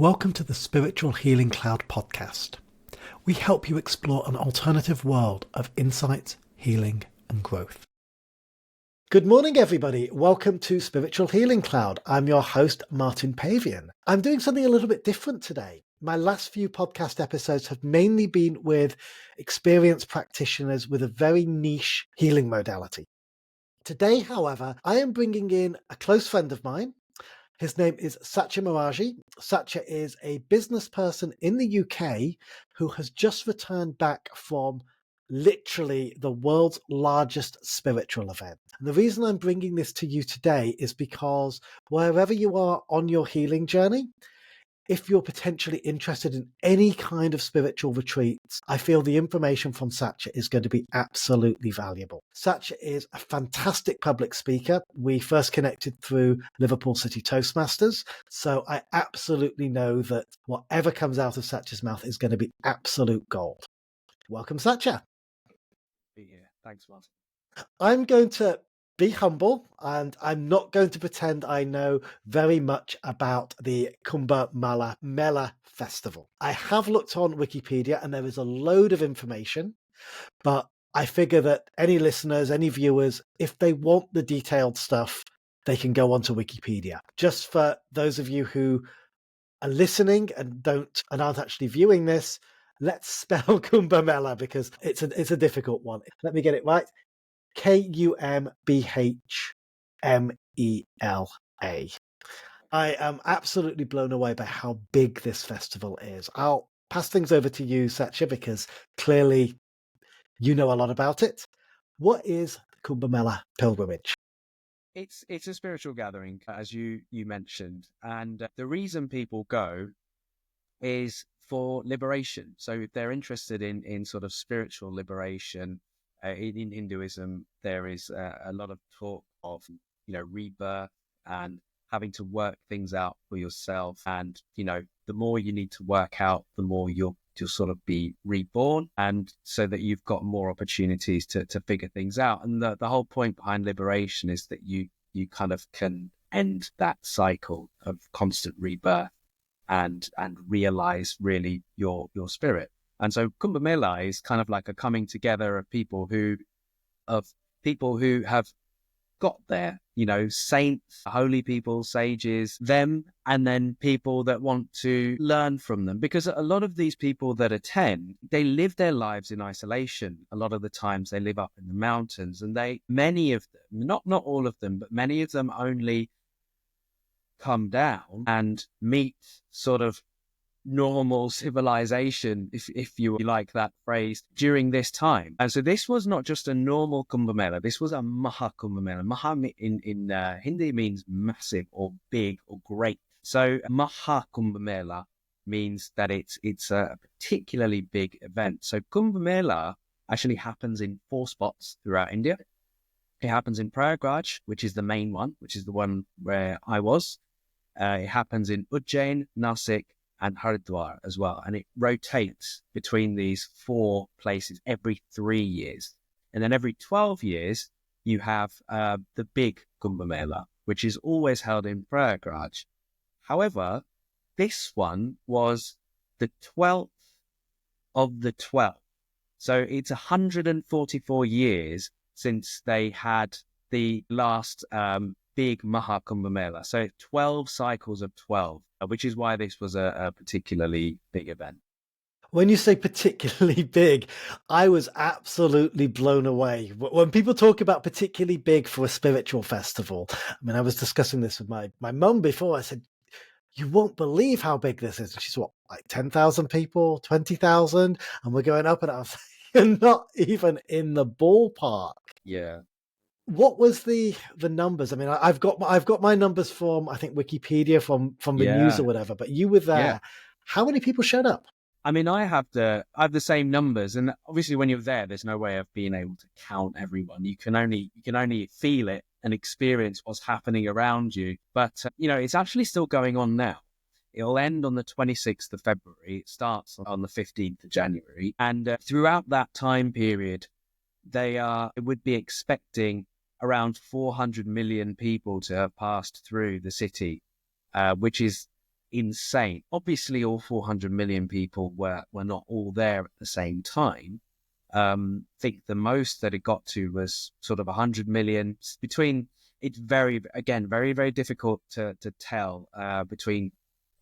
Welcome to the Spiritual Healing Cloud podcast. We help you explore an alternative world of insight, healing, and growth. Good morning, everybody. Welcome to Spiritual Healing Cloud. I'm your host, Martin Pavion. I'm doing something a little bit different today. My last few podcast episodes have mainly been with experienced practitioners with a very niche healing modality. Today, however, I am bringing in a close friend of mine. His name is Satya Morarji. Satya is a business person in the UK who has just returned back from literally the world's largest spiritual event. And the reason I'm bringing this to you today is because wherever you are on your healing journey, if you're potentially interested in any kind of spiritual retreats, I feel the information from Satya is going to be absolutely valuable. Satya is a fantastic public speaker. We first connected through Liverpool City Toastmasters, so I absolutely know that whatever comes out of Satya's mouth is going to be absolute gold. Welcome, Satya. Yeah, thanks, Martin. I'm going to be humble, and I'm not going to pretend I know very much about the Kumbh Mela festival. I have looked on Wikipedia and there is a load of information, but I figure that any listeners, any viewers, if they want the detailed stuff, they can go onto Wikipedia. Just for those of you who are listening and aren't actually viewing this, let's spell Kumbh Mela because it's a difficult one. Let me get it right. Kumbhmela. I am absolutely blown away by how big this festival is. I'll pass things over to you, Satya, because clearly you know a lot about it. What is the Kumbh Mela pilgrimage? It's a spiritual gathering, as you mentioned, and the reason people go is for liberation. So if they're interested in sort of spiritual liberation, in Hinduism, there is a lot of talk of, rebirth and having to work things out for yourself. And, the more you need to work out, the more you'll sort of be reborn. And so that you've got more opportunities to figure things out. And the whole point behind liberation is that you kind of can end that cycle of constant rebirth and realize really your spirit. And so Kumbh Mela is kind of like a coming together of people who have got there, saints, holy people, sages, them, and then people that want to learn from them. Because a lot of these people that attend, they live their lives in isolation. A lot of the times they live up in the mountains, and many of them, not all of them, but many of them only come down and meet sort of normal civilization, if you like that phrase, during this time. And so this was not just a normal Kumbh Mela, this was a Maha Kumbh Mela. Maha in Hindi means massive or big or great. So Maha Kumbh Mela means that it's a particularly big event. So Kumbh Mela actually happens in 4 spots throughout India. It happens in Prayagraj, which is the main one, which is the one where I was. It happens in Ujjain, Nasik, and Haridwar as well. And it rotates between these 4 places every 3 years. And then every 12 years, you have the big Kumbh Mela, which is always held in Prayagraj. However, this one was the 12th of the 12th. So it's 144 years since they had the last big Maha Kumbh Mela. So 12 cycles of 12, which is why this was a particularly big event. When you say particularly big, I was absolutely blown away. When people talk about particularly big for a spiritual festival, I mean, I was discussing this with my mum before. I said, you won't believe how big this is. She's what, like 10,000 people, 20,000? And we're going up, and I was like, you're not even in the ballpark. Yeah. What was the numbers? I mean, I've got my numbers from, I think, Wikipedia from the news or whatever, but you were there. Yeah. How many people showed up? I mean, I have the same numbers, and obviously when you're there, there's no way of being able to count everyone. You can only feel it and experience what's happening around you. But it's actually still going on now. It'll end on the 26th of February. It starts on the 15th of January, and throughout that time period, they would be expecting around 400 million people to have passed through the city, which is insane. Obviously, all 400 million people were not all there at the same time. I think the most that it got to was sort of 100 million. Between, it's very, again, very, very difficult to tell, between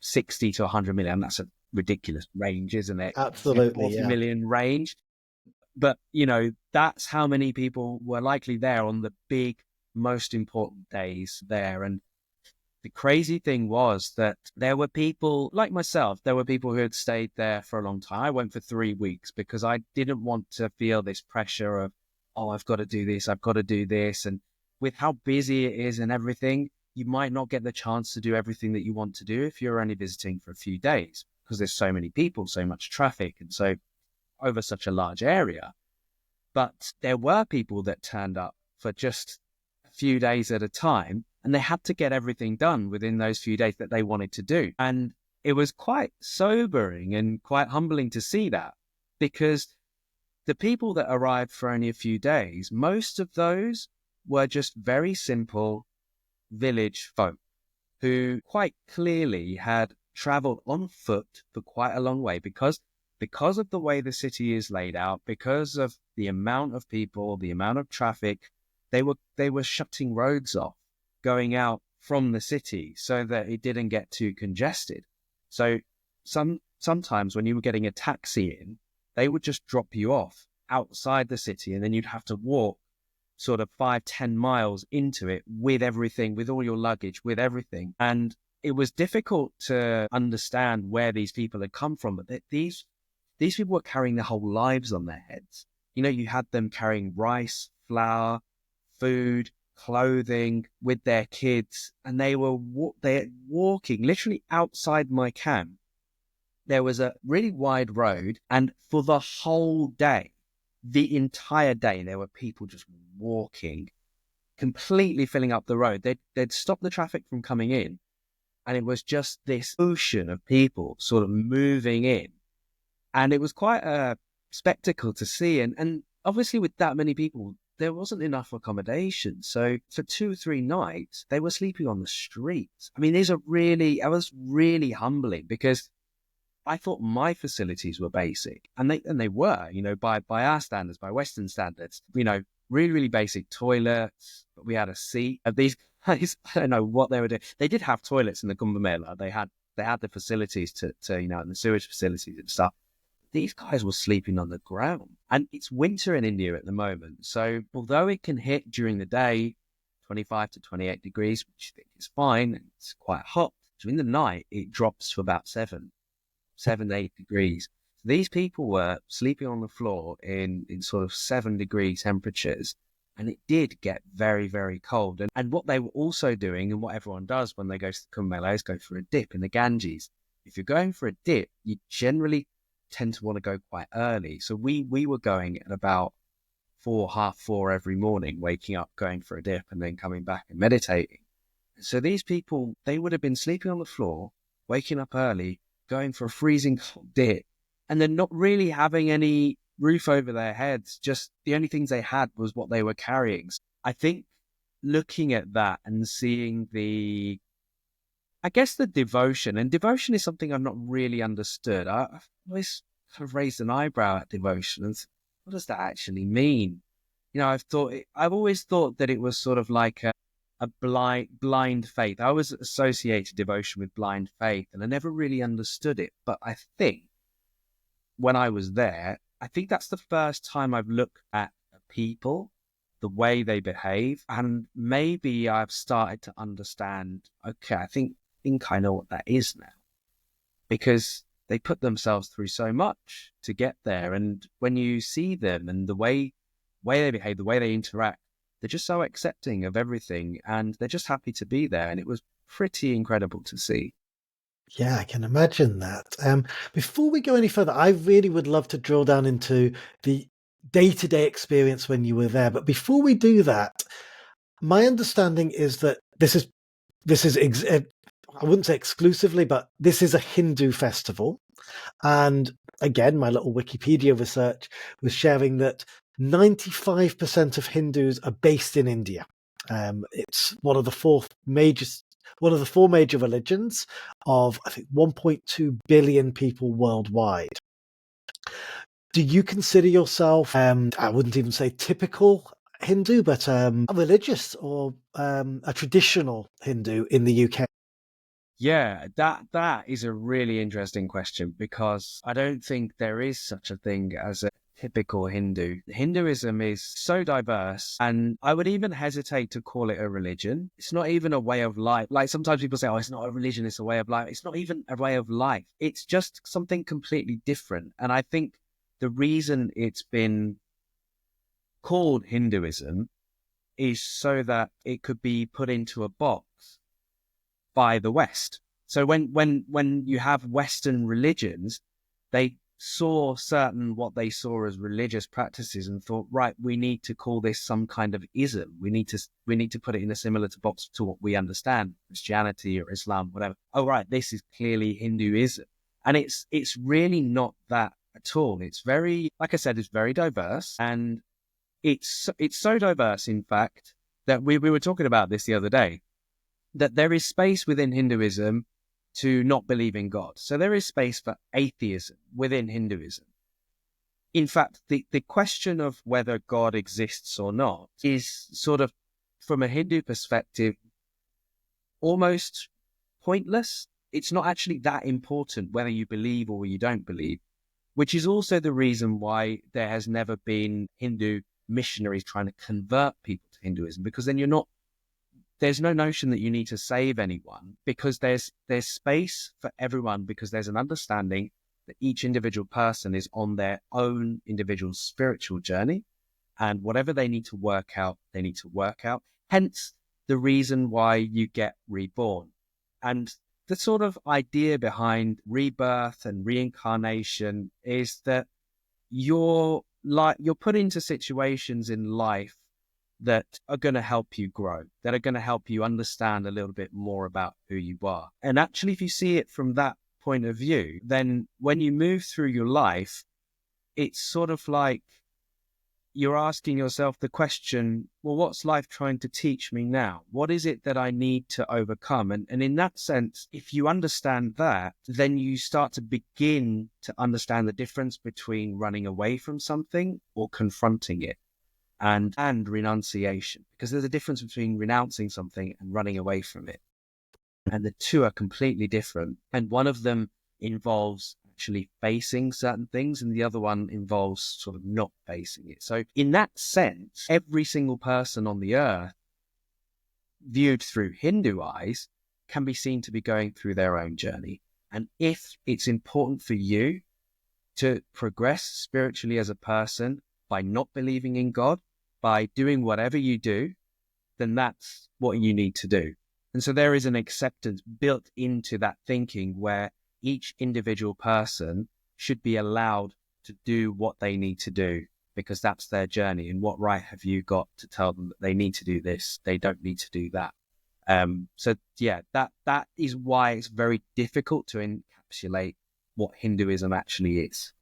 60 to 100 million. That's a ridiculous range, isn't it? Absolutely, 40 yeah. million range. But, that's how many people were likely there on the big, most important days there. And the crazy thing was that there were people like myself, there were people who had stayed there for a long time. I went for 3 weeks because I didn't want to feel this pressure of, oh, I've got to do this, I've got to do this. And with how busy it is and everything, you might not get the chance to do everything that you want to do if you're only visiting for a few days, because there's so many people, so much traffic, and so over such a large area. But there were people that turned up for just a few days at a time, and they had to get everything done within those few days that they wanted to do. And it was quite sobering and quite humbling to see that, because the people that arrived for only a few days, most of those were just very simple village folk who quite clearly had traveled on foot for quite a long way because of the way the city is laid out, because of the amount of people, the amount of traffic. They were shutting roads off going out from the city so that it didn't get too congested. So sometimes when you were getting a taxi in, they would just drop you off outside the city, and then you'd have to walk sort of 5-10 miles into it with everything, with all your luggage, with everything. And it was difficult to understand where these people had come from, but these people were carrying their whole lives on their heads. You had them carrying rice, flour, food, clothing with their kids, and they were walking literally outside my camp. There was a really wide road, and for the whole day, the entire day, there were people just walking, completely filling up the road. They'd stop the traffic from coming in, and it was just this ocean of people sort of moving in. And it was quite a spectacle to see. And obviously with that many people, there wasn't enough accommodation. So for 2 or 3 nights, they were sleeping on the streets. I mean, it was really humbling, because I thought my facilities were basic, and they were, by our standards, by Western standards, really, really basic toilets. We had a seat. These guys, I don't know what they were doing. They did have toilets in the Kumbh Mela. They had the facilities to and the sewage facilities and stuff. These guys were sleeping on the ground. And it's winter in India at the moment. So although it can hit during the day 25 to 28 degrees, which I think is fine, and it's quite hot, during the night it drops to about 7 to 8 degrees. So these people were sleeping on the floor in sort of 7-degree temperatures. And it did get very, very cold. And what they were also doing, and what everyone does when they go to the Kumbh Mela, is go for a dip in the Ganges. If you're going for a dip, you generally tend to want to go quite early. So we were going at about 4, half 4 every morning, waking up, going for a dip, and then coming back and meditating. So these people, they would have been sleeping on the floor, waking up early, going for a freezing cold dip, and then not really having any roof over their heads. Just the only things they had was what they were carrying. So I think looking at that and seeing the devotion, and devotion is something I've not really understood. I've always kind of raised an eyebrow at devotion, and what does that actually mean? I've always thought that it was sort of like a blind faith. I always associated devotion with blind faith, and I never really understood it. But I think when I was there, I think that's the first time I've looked at people, the way they behave, and maybe I've started to understand, okay, I think I know what that is now, because they put themselves through so much to get there. And when you see them and the way they behave, the way they interact, they're just so accepting of everything, and they're just happy to be there. And it was pretty incredible to see. Yeah, I can imagine that. Before we go any further, I really would love to drill down into the day-to-day experience when you were there. But before we do that, my understanding is that this is I wouldn't say exclusively, but this is a Hindu festival. And again, my little Wikipedia research was sharing that 95% of Hindus are based in India. It's one of the 4 major one of the four major religions of, I think, 1.2 billion people worldwide. Do you consider yourself, I wouldn't even say typical Hindu, but a religious or a traditional Hindu in the UK? Yeah, that is a really interesting question, because I don't think there is such a thing as a typical Hindu. Hinduism is so diverse, and I would even hesitate to call it a religion. It's not even a way of life. Like sometimes people say, oh, it's not a religion, it's a way of life. It's not even a way of life. It's just something completely different. And I think the reason it's been called Hinduism is so that it could be put into a box by the West. So when you have Western religions, they saw what they saw as religious practices and thought, right, we need to call this some kind of ism. We need to put it in a similar box to what we understand, Christianity or Islam, whatever. Oh, right, this is clearly Hinduism. And it's really not that at all. It's very, like I said, it's very diverse, and it's so diverse, in fact, that we were talking about this the other day, that there is space within Hinduism to not believe in God. So there is space for atheism within Hinduism. In fact, the question of whether God exists or not is sort of, from a Hindu perspective, almost pointless. It's not actually that important whether you believe or you don't believe, which is also the reason why there has never been Hindu missionaries trying to convert people to Hinduism, because then there's no notion that you need to save anyone, because there's space for everyone, because there's an understanding that each individual person is on their own individual spiritual journey, and whatever they need to work out, they need to work out. Hence the reason why you get reborn. And the sort of idea behind rebirth and reincarnation is that you're put into situations in life that are going to help you grow, that are going to help you understand a little bit more about who you are. And actually, if you see it from that point of view, then when you move through your life, it's sort of like you're asking yourself the question, well, what's life trying to teach me now? What is it that I need to overcome? And in that sense, if you understand that, then you start to begin to understand the difference between running away from something or confronting it. And renunciation, because there's a difference between renouncing something and running away from it. And the two are completely different. And one of them involves actually facing certain things, and the other one involves sort of not facing it. So in that sense, every single person on the earth, viewed through Hindu eyes, can be seen to be going through their own journey. And if it's important for you to progress spiritually as a person by not believing in God, by doing whatever you do, then that's what you need to do. And so there is an acceptance built into that thinking where each individual person should be allowed to do what they need to do, because that's their journey. And what right have you got to tell them that they need to do this? They don't need to do that. So yeah, that is why it's very difficult to encapsulate what Hinduism actually is.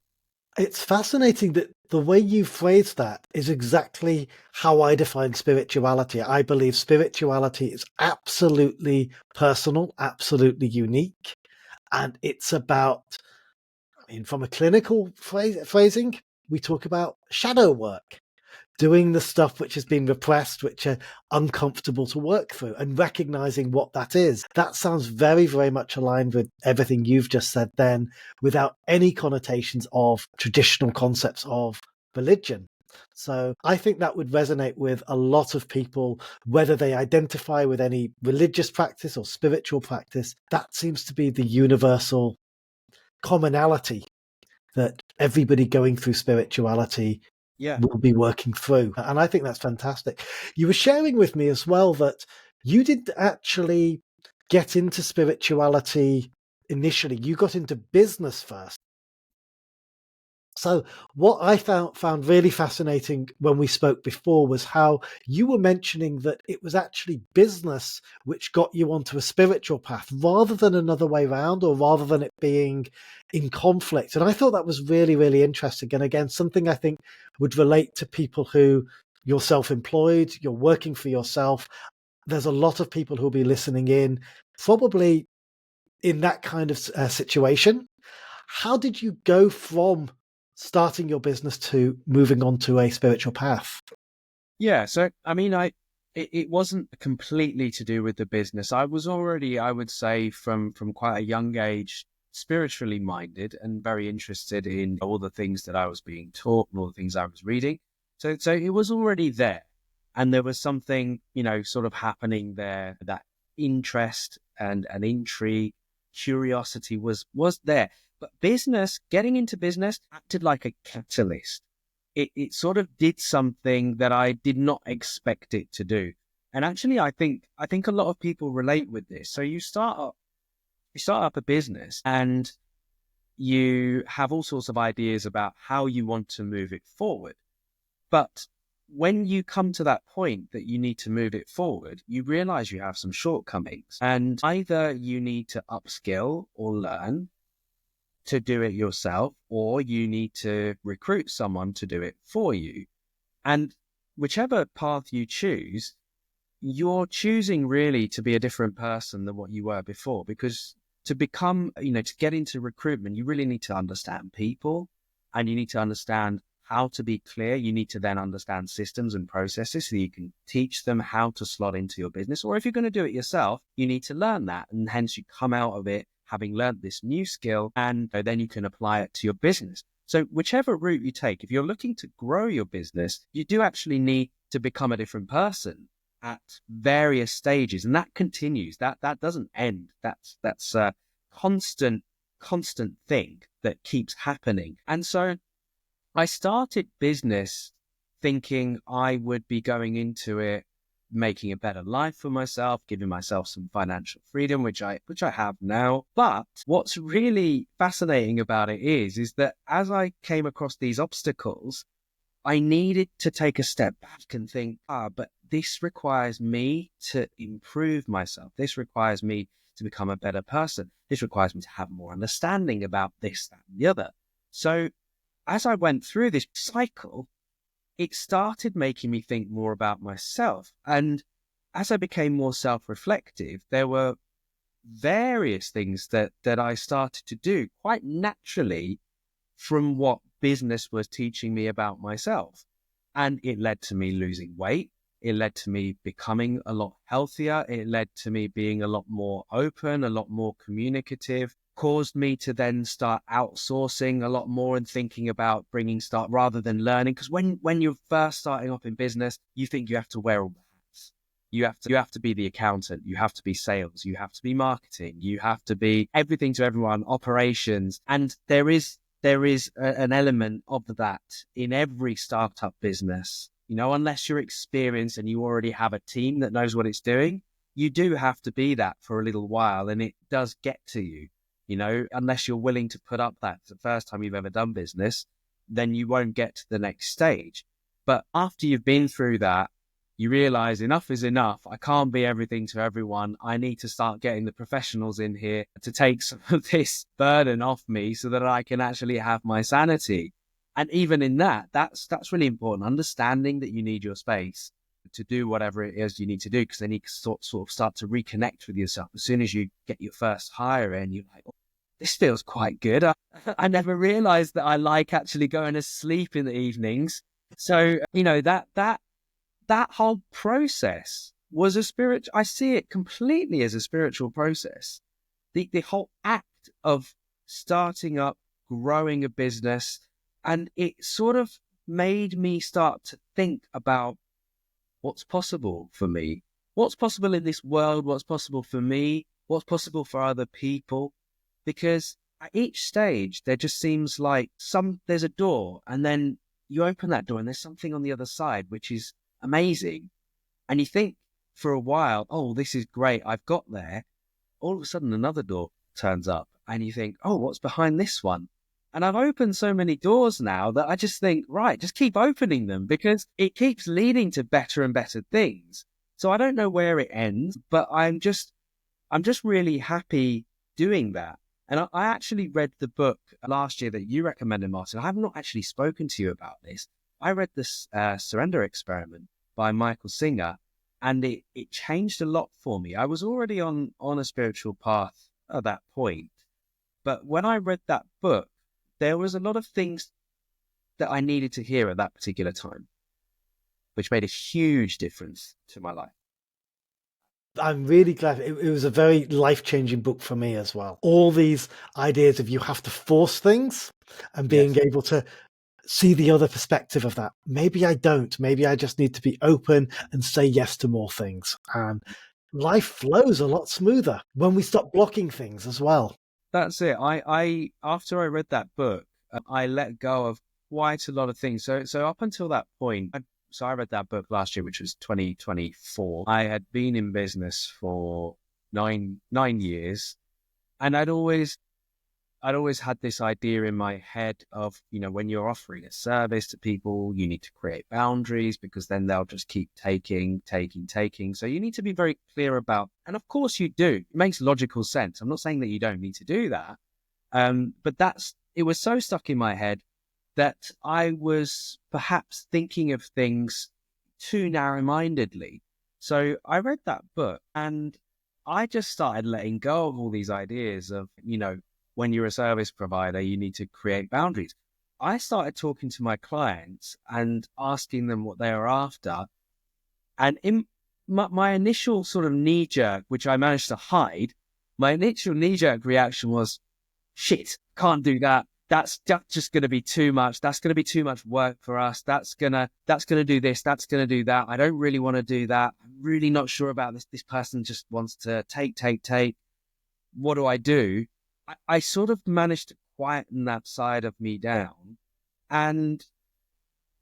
It's fascinating that the way you phrase that is exactly how I define spirituality. I believe spirituality is absolutely personal, absolutely unique. And it's about, from a clinical phrasing, we talk about shadow work, doing the stuff which has been repressed, which are uncomfortable to work through, and recognizing what that is. That sounds very, very much aligned with everything you've just said then, without any connotations of traditional concepts of religion. So I think that would resonate with a lot of people, whether they identify with any religious practice or spiritual practice. That seems to be the universal commonality that everybody going through spirituality will be working through. And I think that's fantastic. You were sharing with me as well that you didn't actually get into spirituality initially. You got into business first. So what I found really fascinating when we spoke before was how you were mentioning that it was actually business which got you onto a spiritual path rather than another way around, or rather than it being in conflict. And I thought that was really, really interesting. And again, something I think would relate to people who you're self-employed, you're working for yourself. there's a lot of people who'll be listening in, probably in that kind of situation. How did you go from starting your business to moving on to a spiritual path? Yeah. So, I mean, it wasn't completely to do with the business. I was already, I would say, from quite a young age, spiritually minded and very interested in all the things that I was being taught and all the things I was reading. So it was already there. And there was something, sort of happening there, that interest and an intrigue, curiosity was there. But getting into business acted like a catalyst. It sort of did something that I did not expect it to do. And actually, I think a lot of people relate with this. So you start up a business and you have all sorts of ideas about how you want to move it forward. But when you come to that point that you need to move it forward, you realize you have some shortcomings, and either you need to upskill or learn to do it yourself, or you need to recruit someone to do it for you. And whichever path you choose, you're choosing really to be a different person than what you were before, because to become, to get into recruitment, you really need to understand people, and you need to understand how to be clear. You need to then understand systems and processes so you can teach them how to slot into your business. Or if you're going to do it yourself, you need to learn that. And hence you come out of it having learned this new skill, and then you can apply it to your business. So whichever route you take, if you're looking to grow your business, you do actually need to become a different person at various stages. And that continues. That doesn't end. That's a constant thing that keeps happening. And so I started business thinking I would be going into it making a better life for myself, giving myself some financial freedom, which I have now. But what's really fascinating about it is that as I came across these obstacles, I needed to take a step back and think, but this requires me to improve myself. This requires me to become a better person. This requires me to have more understanding about this, that, and the other. So as I went through this cycle, it started making me think more about myself. And as I became more self-reflective, there were various things that I started to do quite naturally from what business was teaching me about myself. And it led to me losing weight. It led to me becoming a lot healthier. It led to me being a lot more open, a lot more communicative, caused me to then start outsourcing a lot more and thinking about bringing staff rather than learning. Because when you're first starting off in business, you think you have to wear all the hats. You have to be the accountant. You have to be sales. You have to be marketing. You have to be everything to everyone, operations. And there is an element of that in every startup business. Unless you're experienced and you already have a team that knows what it's doing, you do have to be that for a little while, and it does get to you. Unless you're willing to put up that the first time you've ever done business, then you won't get to the next stage. But after you've been through that, you realize enough is enough. I can't be everything to everyone. I need to start getting the professionals in here to take some of this burden off me so that I can actually have my sanity. And even in that's really important. Understanding that you need your space to do whatever it is you need to do, because then you can sort of start to reconnect with yourself. As soon as you get your first hire in, you're like, oh, this feels quite good. I never realized that I like actually going to sleep in the evenings. So, that whole process was I see it completely as a spiritual process. The whole act of starting up, growing a business, and it sort of made me start to think about what's possible for me, what's possible in this world, what's possible for me, what's possible for other people. Because at each stage, there just seems like there's a door, and then you open that door and there's something on the other side, which is amazing. And you think for a while, oh, this is great, I've got there. All of a sudden, another door turns up and you think, oh, what's behind this one? And I've opened so many doors now that I just think, right, just keep opening them, because it keeps leading to better and better things. So I don't know where it ends, but I'm just really happy doing that. And I actually read the book last year that you recommended, Martin. I have not actually spoken to you about this. I read this Surrender Experiment by Michael Singer, And it changed a lot for me. I was already on a spiritual path at that point. But when I read that book, there was a lot of things that I needed to hear at that particular time, which made a huge difference to my life. I'm really glad. It was a very life-changing book for me as well. All these ideas of you have to force things and being able to see the other perspective of that. Maybe I don't. Maybe I just need to be open and say yes to more things. And life flows a lot smoother when we stop blocking things as well. That's it. I after I read that book, I let go of quite a lot of things. So up until that point, I read that book last year, which was 2024. I had been in business for nine years, and I'd always had this idea in my head of, when you're offering a service to people, you need to create boundaries, because then they'll just keep taking. So you need to be very clear about, and of course you do. It makes logical sense. I'm not saying that you don't need to do that. But it was so stuck in my head that I was perhaps thinking of things too narrow-mindedly. So I read that book and I just started letting go of all these ideas of, when you're a service provider, you need to create boundaries. I started talking to my clients and asking them what they were after. And in my initial sort of knee-jerk, which I managed to hide, my initial knee-jerk reaction was, shit, can't do that. That's just going to be too much. That's going to be too much work for us. That's going to do this. That's going to do that. I don't really want to do that. I'm really not sure about this. This person just wants to take. What do I do? I sort of managed to quieten that side of me down. And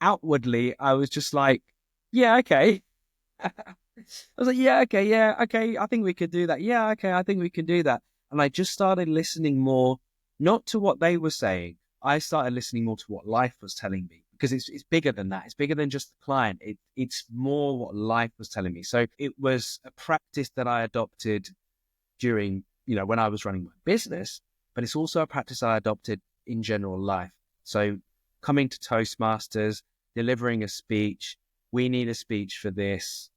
outwardly, I was just like, yeah, okay. I was like, yeah, okay. I think we could do that. Yeah, okay, I think we can do that. And I just started listening more, not to what they were saying. I started listening more to what life was telling me, because it's bigger than that. It's bigger than just the client. It's more what life was telling me. So it was a practice that I adopted during, when I was running my business, but it's also a practice I adopted in general life. So coming to Toastmasters, delivering a speech, we need a speech for this.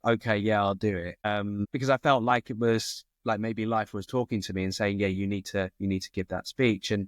Okay, yeah, I'll do it. Because I felt like it was like maybe life was talking to me and saying, yeah, you need to give that speech. And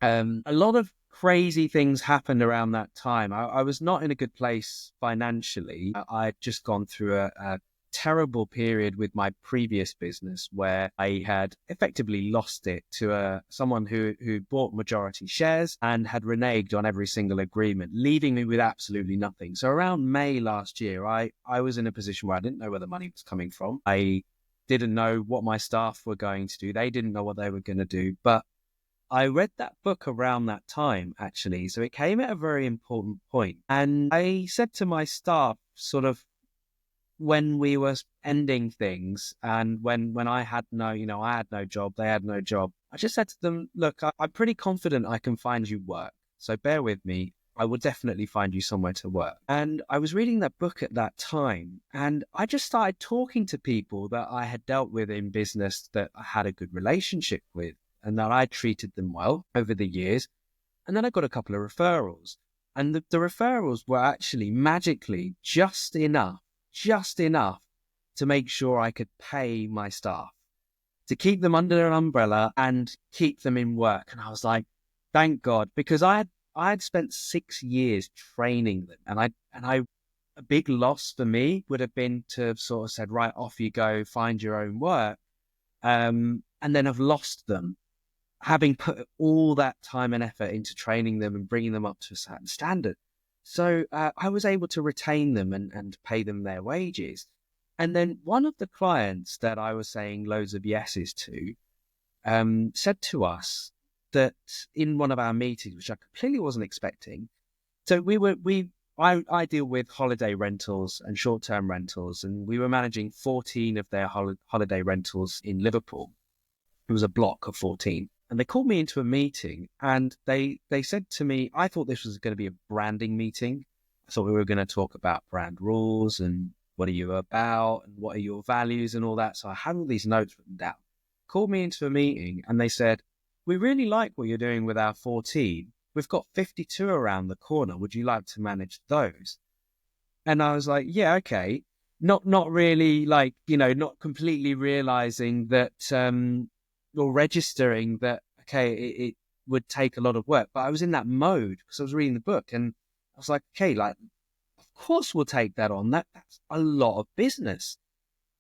a lot of crazy things happened around that time. I was not in a good place financially. I'd just gone through a terrible period with my previous business where I had effectively lost it to someone who bought majority shares and had reneged on every single agreement, leaving me with absolutely nothing. So around May last year, I was in a position where I didn't know where the money was coming from. I didn't know what my staff were going to do. They didn't know what they were going to do. But I read that book around that time, actually. So it came at a very important point. And I said to my staff, sort of, when we were ending things and when I had I had no job, they had no job, I just said to them, look, I'm pretty confident I can find you work. So bear with me. I will definitely find you somewhere to work. And I was reading that book at that time, and I just started talking to people that I had dealt with in business that I had a good relationship with and that I treated them well over the years. And then I got a couple of referrals. And the referrals were actually magically just enough to make sure I could pay my staff, to keep them under an umbrella and keep them in work. And I was like, thank God, because I had spent 6 years training them. And a big loss for me would have been to have sort of said, right, off you go, find your own work. And then have lost them, having put all that time and effort into training them and bringing them up to a certain standard. So I was able to retain them and pay them their wages. And then one of the clients that I was saying loads of yeses to said to us that in one of our meetings, which I completely wasn't expecting. So I deal with holiday rentals and short-term rentals, and we were managing 14 of their holiday rentals in Liverpool. It was a block of 14. And they called me into a meeting and they said to me, I thought this was going to be a branding meeting. I thought we were going to talk about brand rules and what are you about and what are your values and all that. So I had all these notes written down. Called me into a meeting and they said, we really like what you're doing with our 14. We've got 52 around the corner. Would you like to manage those? And I was like, yeah, okay. not really like, not completely realizing that, or registering that, okay, it would take a lot of work. But I was in that mode because I was reading the book, and I was like, okay, like, of course we'll take that on. That's a lot of business.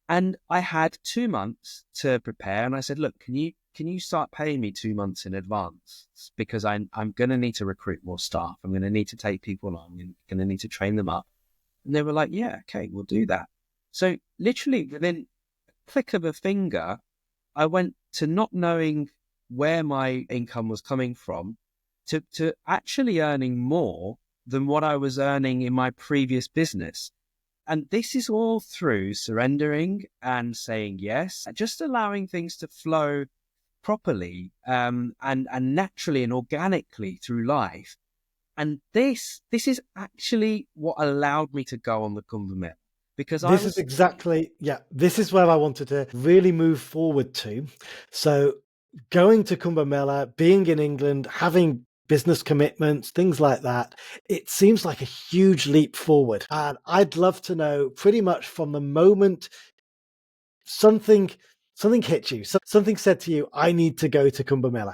And I had 2 months to prepare, and I said, look, can you start paying me 2 months in advance? Because I'm going to need to recruit more staff. I'm going to need to take people on. I'm going to need to train them up. And they were like, yeah, okay, we'll do that. So literally within a click of a finger, I went to not knowing where my income was coming from to actually earning more than what I was earning in my previous business. And this is all through surrendering and saying yes, just allowing things to flow properly, and naturally and organically through life. And this is actually what allowed me to go on the Kumbh Mela, because I This is was, exactly, yeah, this is where I wanted to really move forward to. So going to Kumbh Mela, being in England, having business commitments, things like that, it seems like a huge leap forward. And I'd love to know pretty much from the moment something hit you, something said to you, I need to go to Kumbh Mela.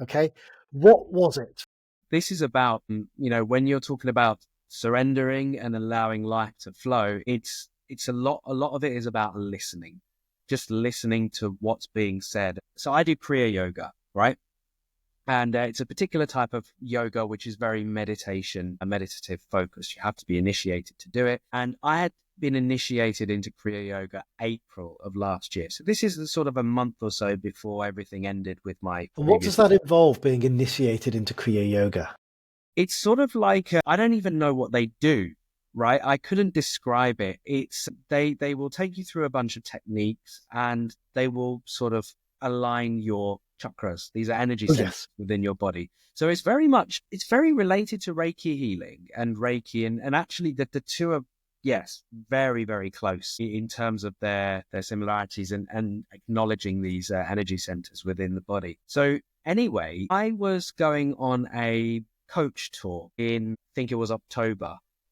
Okay. What was it? this is about, when you're talking about surrendering and allowing life to flow, it's a lot of it is about listening, just listening to what's being said. So I do Kriya Yoga, right? And it's a particular type of yoga, which is very meditative focused. You have to be initiated to do it. And I had been initiated into Kriya Yoga April of last year. So this is the sort of a month or so before everything ended with my And what does previous. that involve, being initiated into Kriya Yoga? It's sort of like, I don't even know what they do, right? I couldn't describe it. It's they will take you through a bunch of techniques, and they will sort of align your chakras. These are energy Oh, centers yes. within your body. So it's very related to Reiki healing and Reiki, and actually the two are, yes, very, very close in terms of their similarities and acknowledging these energy centers within the body. So anyway, I was going on a coach tour in, I think it was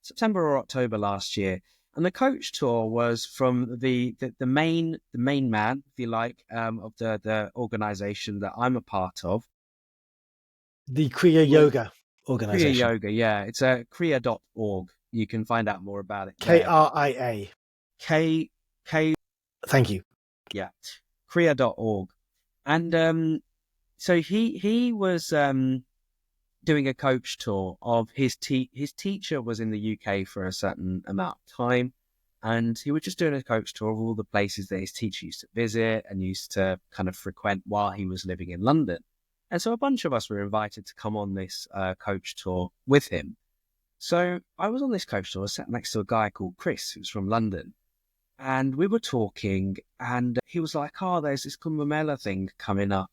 September or October last year. And the coach tour was from the main man, if you like, of the organization that I'm a part of. The Kriya Was Yoga Kriya organization. Yoga, yeah. It's a kriya.org. You can find out more about it there. KRIA. K K Thank you. yeah, kriya.org. And so he was doing a coach tour of his teacher was in the UK for a certain amount of time, and he was just doing a coach tour of all the places that his teacher used to visit and used to kind of frequent while he was living in London. And so a bunch of us were invited to come on this coach tour with him. So I was on this coach tour, sat next to a guy called Chris, who's from London. And we were talking, and he was like, oh, there's this Kumbh Mela thing coming up.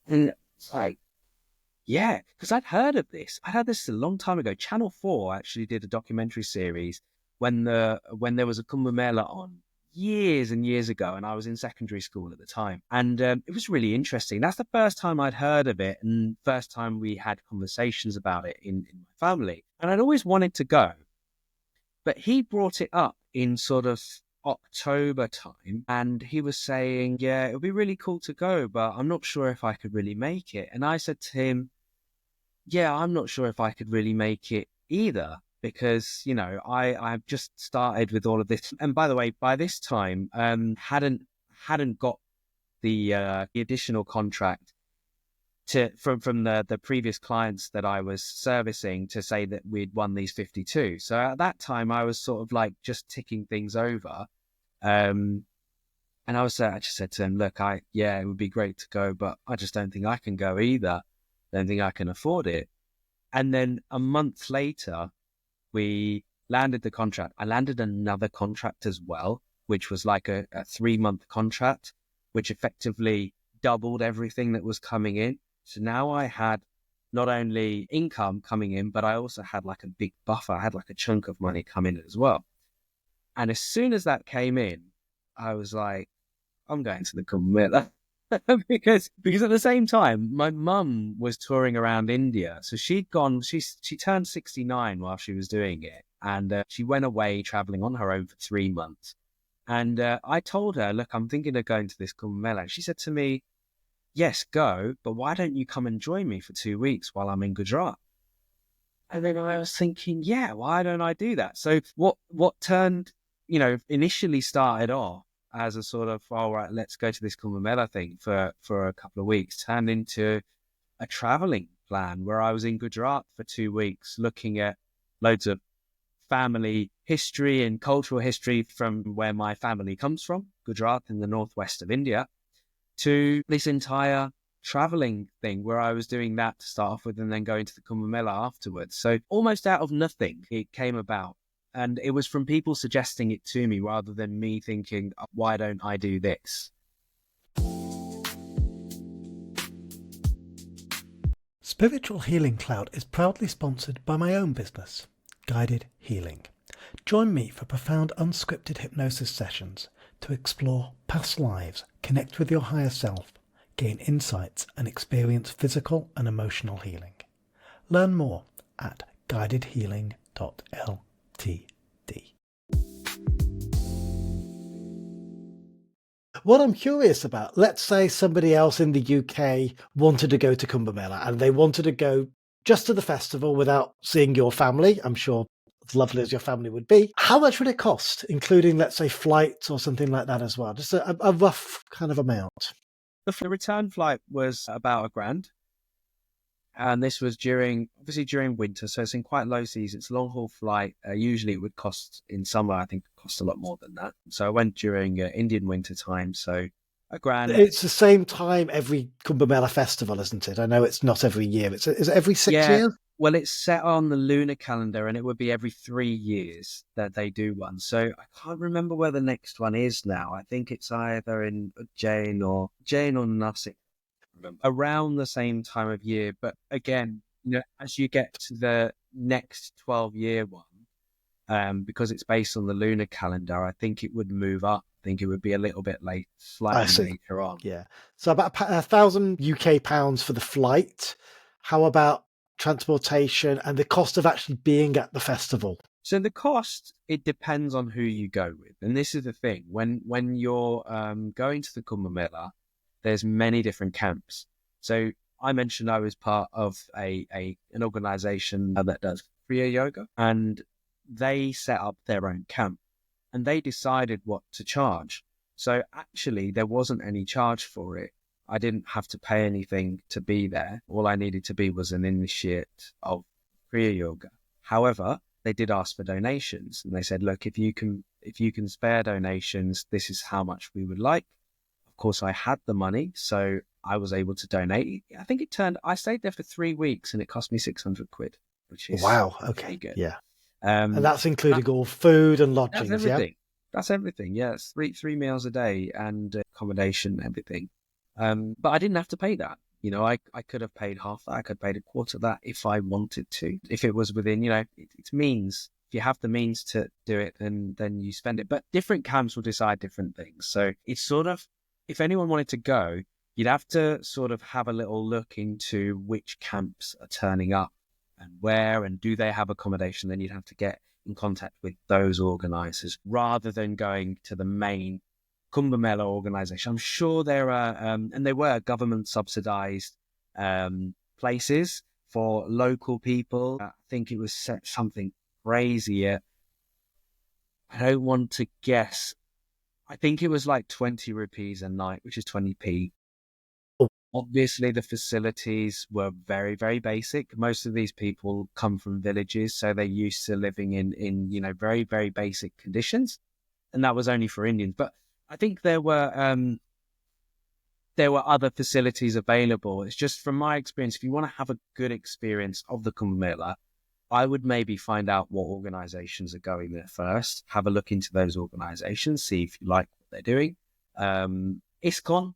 And it's like, yeah, because I'd heard of this. I heard this a long time ago. Channel 4 actually did a documentary series when there was a Kumbh Mela on years and years ago, and I was in secondary school at the time. And it was really interesting. That's the first time I'd heard of it, and first time we had conversations about it in my family. And I'd always wanted to go. But he brought it up in sort of October time, and he was saying, yeah, it would be really cool to go, but I'm not sure if I could really make it. And I said to him, yeah, I'm not sure if I could really make it either, because, I've just started with all of this. And by the way, by this time, hadn't got the additional contract from the previous clients that I was servicing to say that we'd won these 52. So at that time, I was sort of like just ticking things over. And I just said to him, look, it would be great to go, but I just don't think I can go either. Don't think I can afford it. And then a month later, we landed the contract. I landed another contract as well, which was like a 3-month contract, which effectively doubled everything that was coming in. So now I had not only income coming in, but I also had like a big buffer. I had like a chunk of money coming in as well. And as soon as that came in, I was like, I'm going to the Kumbh Mela. because at the same time, my mum was touring around India. So she turned 69 while she was doing it. And she went away traveling on her own for 3 months. And I told her, look, I'm thinking of going to this Kumbh Mela. She said to me, yes, go, but why don't you come and join me for 2 weeks while I'm in Gujarat? And then I was thinking, yeah, why don't I do that? So what turned, initially started off as a sort of, all right, let's go to this Kumbh Mela thing for a couple of weeks, turned into a traveling plan where I was in Gujarat for 2 weeks, looking at loads of family history and cultural history from where my family comes from, Gujarat in the northwest of India, to this entire traveling thing where I was doing that to start off with and then going to the Kumbh Mela afterwards. So almost out of nothing, it came about. And it was from people suggesting it to me rather than me thinking, why don't I do this? Spiritual Healing Cloud is proudly sponsored by my own business, Guided Healing. Join me for profound unscripted hypnosis sessions to explore past lives, connect with your higher self, gain insights and experience physical and emotional healing. Learn more at guidedhealing.ltd. What I'm curious about, let's say somebody else in the UK wanted to go to Kumbh Mela and they wanted to go just to the festival without seeing your family. I'm sure as lovely as your family would be. How much would it cost, including, let's say, flights or something like that as well? Just a rough kind of amount. The return flight was about $1,000. And this was during winter, so it's in quite low season. It's a long haul flight. Usually it would cost, in summer, I think it costs a lot more than that. So I went during Indian winter time, so $1,000. It's the same time every Kumbh Mela festival, isn't it? I know it's not every year. Is it every 6 years? Well, it's set on the lunar calendar and it would be every 3 years that they do one. So I can't remember where the next one is now. I think it's either in Jain or Nasik. Around the same time of year. But again, as you get to the next 12-year one, because it's based on the lunar calendar, I think it would move up. I think it would be a little bit late, slightly later on. Yeah. So about £1,000 UK for the flight. How about transportation and the cost of actually being at the festival? So the cost, it depends on who you go with. And this is the thing. When you're going to the Kumbh Mela, there's many different camps. So I mentioned I was part of an organization that does Kriya Yoga, and they set up their own camp and they decided what to charge. So actually there wasn't any charge for it. I didn't have to pay anything to be there. All I needed to be was an initiate of Kriya Yoga. However, they did ask for donations and they said, look, if you can spare donations, this is how much we would like. Of course, I had the money, so I was able to donate. I think I stayed there for 3 weeks and it cost me £600, which is wow. Okay. good. Yeah. And that's including all food and lodgings. That's everything. Yeah? That's everything. Yes. Three meals a day and accommodation, everything. But I didn't have to pay that. I could have paid half that. I could have paid a quarter of that if I wanted to. If it was within, it's means. If you have the means to do it, then you spend it. But different camps will decide different things. So it's sort of, if anyone wanted to go, you'd have to sort of have a little look into which camps are turning up and where, and do they have accommodation. Then you'd have to get in contact with those organizers rather than going to the main Kumbh Mela organization. I'm sure there are, and they were government subsidized places for local people. I think it was something crazy. I don't want to guess. I think it was like 20 rupees a night, which is 20p. Obviously, the facilities were very, very basic. Most of these people come from villages, so they're used to living in very, very basic conditions. And that was only for Indians. But I think there were other facilities available. It's just from my experience, if you want to have a good experience of the Kumbh Mela, I would maybe find out what organizations are going there first, have a look into those organizations, see if you like what they're doing. ISKCON,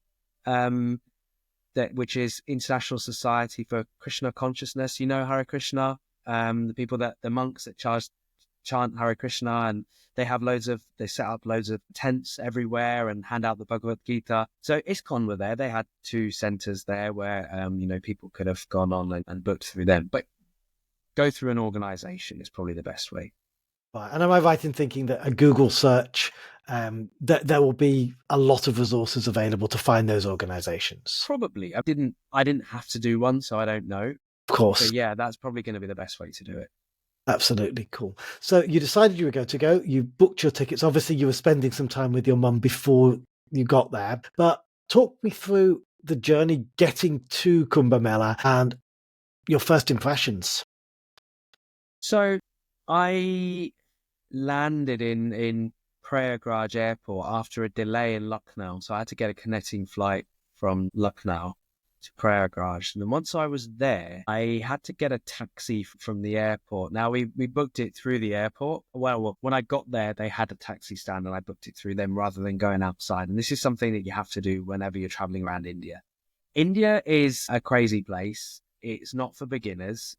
which is International Society for Krishna Consciousness, Hare Krishna, the monks that chant Hare Krishna, and they set up loads of tents everywhere and hand out the Bhagavad Gita. So ISKCON were there. They had 2 centers there where, people could have gone on and booked through them. But go through an organization is probably the best way. Right. And am I right in thinking that a Google search, that there will be a lot of resources available to find those organizations? Probably. I didn't have to do one, so I don't know. Of course. But yeah, that's probably going to be the best way to do it. Absolutely. Cool. So you decided you were going to go, you booked your tickets. Obviously, you were spending some time with your mum before you got there. But talk me through the journey getting to Kumbh Mela and your first impressions. So I landed in Prayagraj Airport after a delay in Lucknow. So I had to get a connecting flight from Lucknow to Prayagraj. And then once I was there, I had to get a taxi from the airport. Now, we booked it through the airport. Well, when I got there, they had a taxi stand and I booked it through them rather than going outside. And this is something that you have to do whenever you're traveling around India. India is a crazy place. It's not for beginners.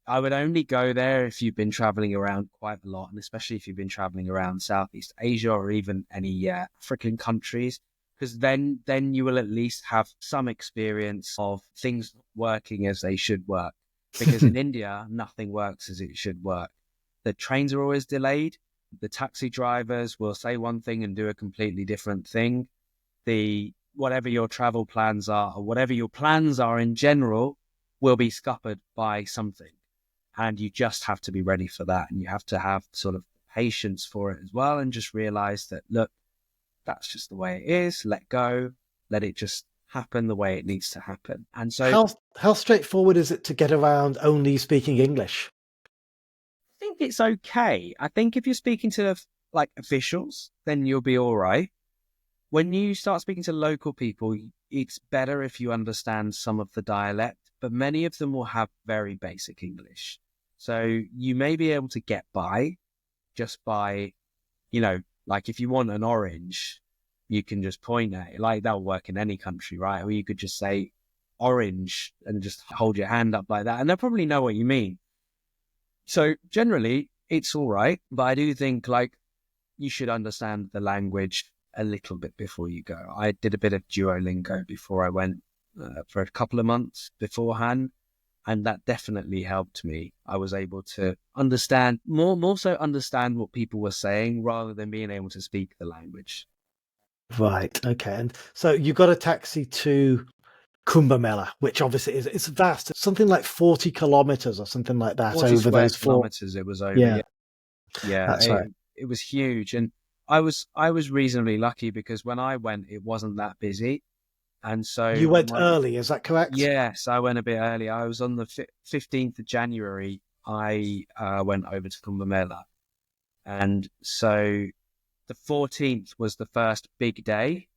I would only go there if you've been traveling around quite a lot, and especially if you've been traveling around Southeast Asia or even any African countries, because then you will at least have some experience of things working as they should work. Because in India, nothing works as it should work. The trains are always delayed. The taxi drivers will say one thing and do a completely different thing. Whatever your travel plans are, or whatever your plans are in general, will be scuppered by something. And you just have to be ready for that. And you have to have sort of patience for it as well. And just realize that, look, that's just the way it is. Let go. Let it just happen the way it needs to happen. And so How straightforward is it to get around only speaking English? I think it's okay. I think if you're speaking to like officials, then you'll be all right. When you start speaking to local people, it's better if you understand some of the dialect, but many of them will have very basic English. So you may be able to get by just by, like if you want an orange, you can just point at it. Like that'll work in any country, right? Or you could just say orange and just hold your hand up like that. And they'll probably know what you mean. So generally, it's all right. But I do think like you should understand the language a little bit before you go. I did a bit of Duolingo before I went for a couple of months beforehand. And that definitely helped me. I was able to understand, more so understand what people were saying rather than being able to speak the language. Right. Okay. And so you got a taxi to Kumbh Mela, which obviously it's vast. It's something like 40 kilometers or something like that 40 over square those four. kilometers it was over. Yeah, Yeah. Yeah. that's right. It was huge. And I was reasonably lucky because when I went, it wasn't that busy. And You so went early, is that correct? yes, I went a bit early. I was on the 15th of January. I went over to Kumbh Mela. And so the 14th was the first big day.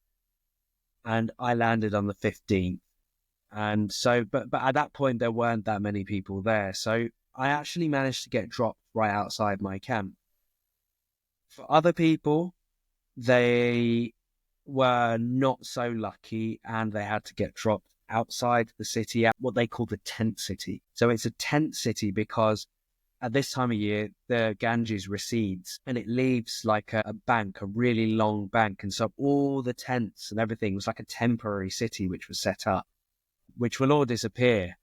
And I landed on the 15th. And so, but at that point, there weren't that many people there. So I actually managed to get dropped right outside my camp. For other people, they were not so lucky and they had to get dropped outside the city at what they call the tent city. So it's a tent city because at this time of year, the Ganges recedes and it leaves like a bank, a really long bank. And so all the tents and everything was like a temporary city which was set up, which will all disappear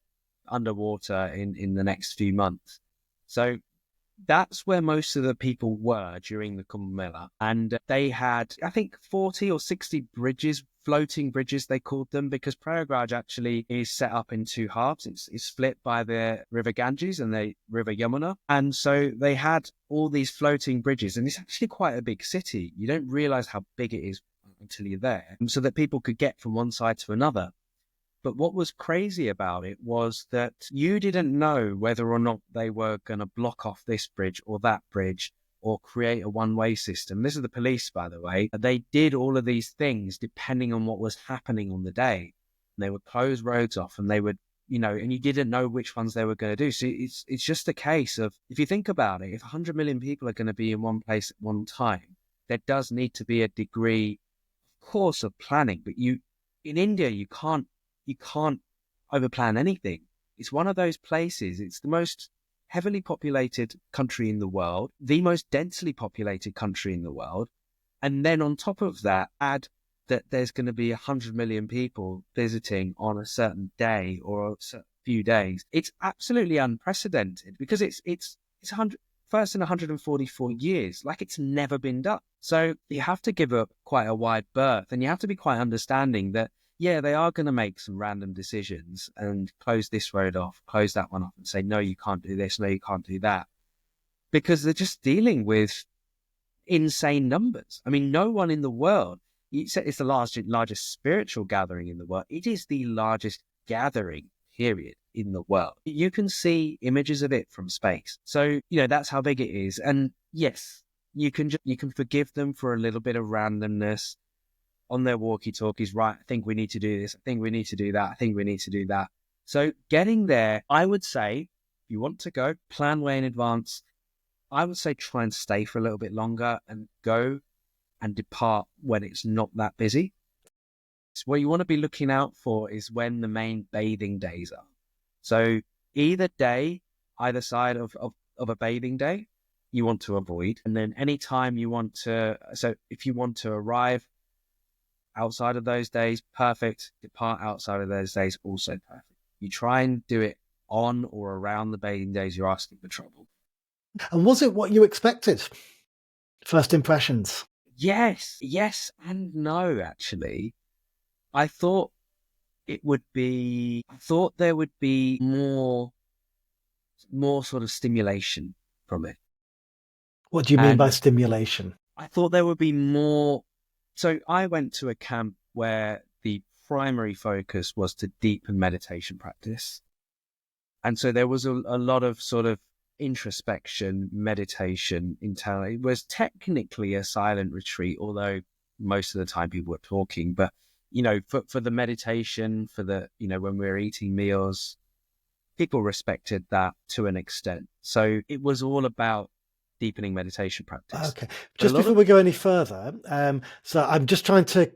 underwater in the next few months. So that's where most of the people were during the Kumbh Mela. And they had, I think, 40 or 60 bridges, floating bridges, they called them, because Prayagraj actually is set up in two halves. It's split by the river Ganges and the river Yamuna. And so they had all these floating bridges. And it's actually quite a big city. You don't realize how big it is until you're there, so that people could get from one side to another. But what was crazy about it was that you didn't know whether or not they were going to block off this bridge or that bridge or create a one-way system. This is the police, by the way. They did all of these things depending on what was happening on the day. And they would close roads off and they would, and you didn't know which ones they were going to do. So it's just a case of, if you think about it, if 100 million people are going to be in one place at one time, there does need to be a degree, of course, of planning. But in India, you can't overplan anything. It's one of those places. It's the most heavily populated country in the world, the most densely populated country in the world. And then on top of that, add that there's going to be 100 million people visiting on a certain day or a few days. It's absolutely unprecedented because it's 100. first in 144 years, like it's never been done. So you have to give up quite a wide berth, and you have to be quite understanding that, yeah, they are going to make some random decisions and close this road off, close that one off, and say, no, you can't do this, no, you can't do that. Because they're just dealing with insane numbers. I mean, no one in the world, it's the largest spiritual gathering in the world. It is the largest gathering, period, in the world. You can see images of it from space. So, that's how big it is. And yes, you can forgive them for a little bit of randomness on their walkie-talkies. Right, I think we need to do this. I think we need to do that. I think we need to do that. So getting there, I would say, if you want to go, plan way in advance. I would say try and stay for a little bit longer and go and depart when it's not that busy. So what you want to be looking out for is when the main bathing days are. So either side of a bathing day, you want to avoid. And then anytime you want to, so if you want to arrive outside of those days, perfect. Depart outside of those days, also perfect. You try and do it on or around the bathing days, you're asking for trouble. And was it what you expected? First impressions? Yes and no, actually. I thought there would be more sort of stimulation from it. What do you mean by stimulation? I thought there would be more. So I went to a camp where the primary focus was to deepen meditation practice. And so there was a lot of sort of introspection, meditation, it was technically a silent retreat, although most of the time people were talking. But, for the meditation, for the, when we were eating meals, people respected that to an extent. So it was all about deepening meditation practice. Okay. Just before we go any further, so I'm just trying to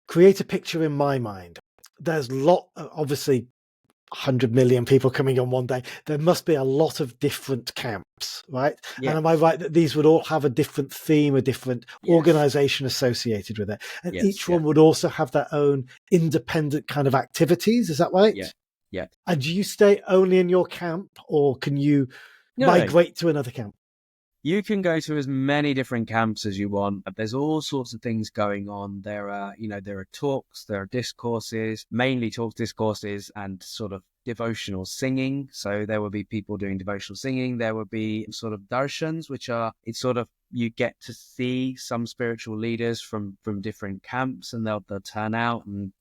create a picture in my mind. There's obviously 100 million people coming on one day. There must be a lot of different camps, right? Yeah. And am I right that these would all have a different theme, a different organization associated with it? And each one would also have their own independent kind of activities. Is that right? Yeah. And do you stay only in your camp, or can you migrate to another camp? You can go to as many different camps as you want. There's all sorts of things going on. There are talks, there are discourses, mainly talks, discourses, and sort of devotional singing. So there will be people doing devotional singing. There will be sort of darshans, you get to see some spiritual leaders from different camps, and they'll turn out and,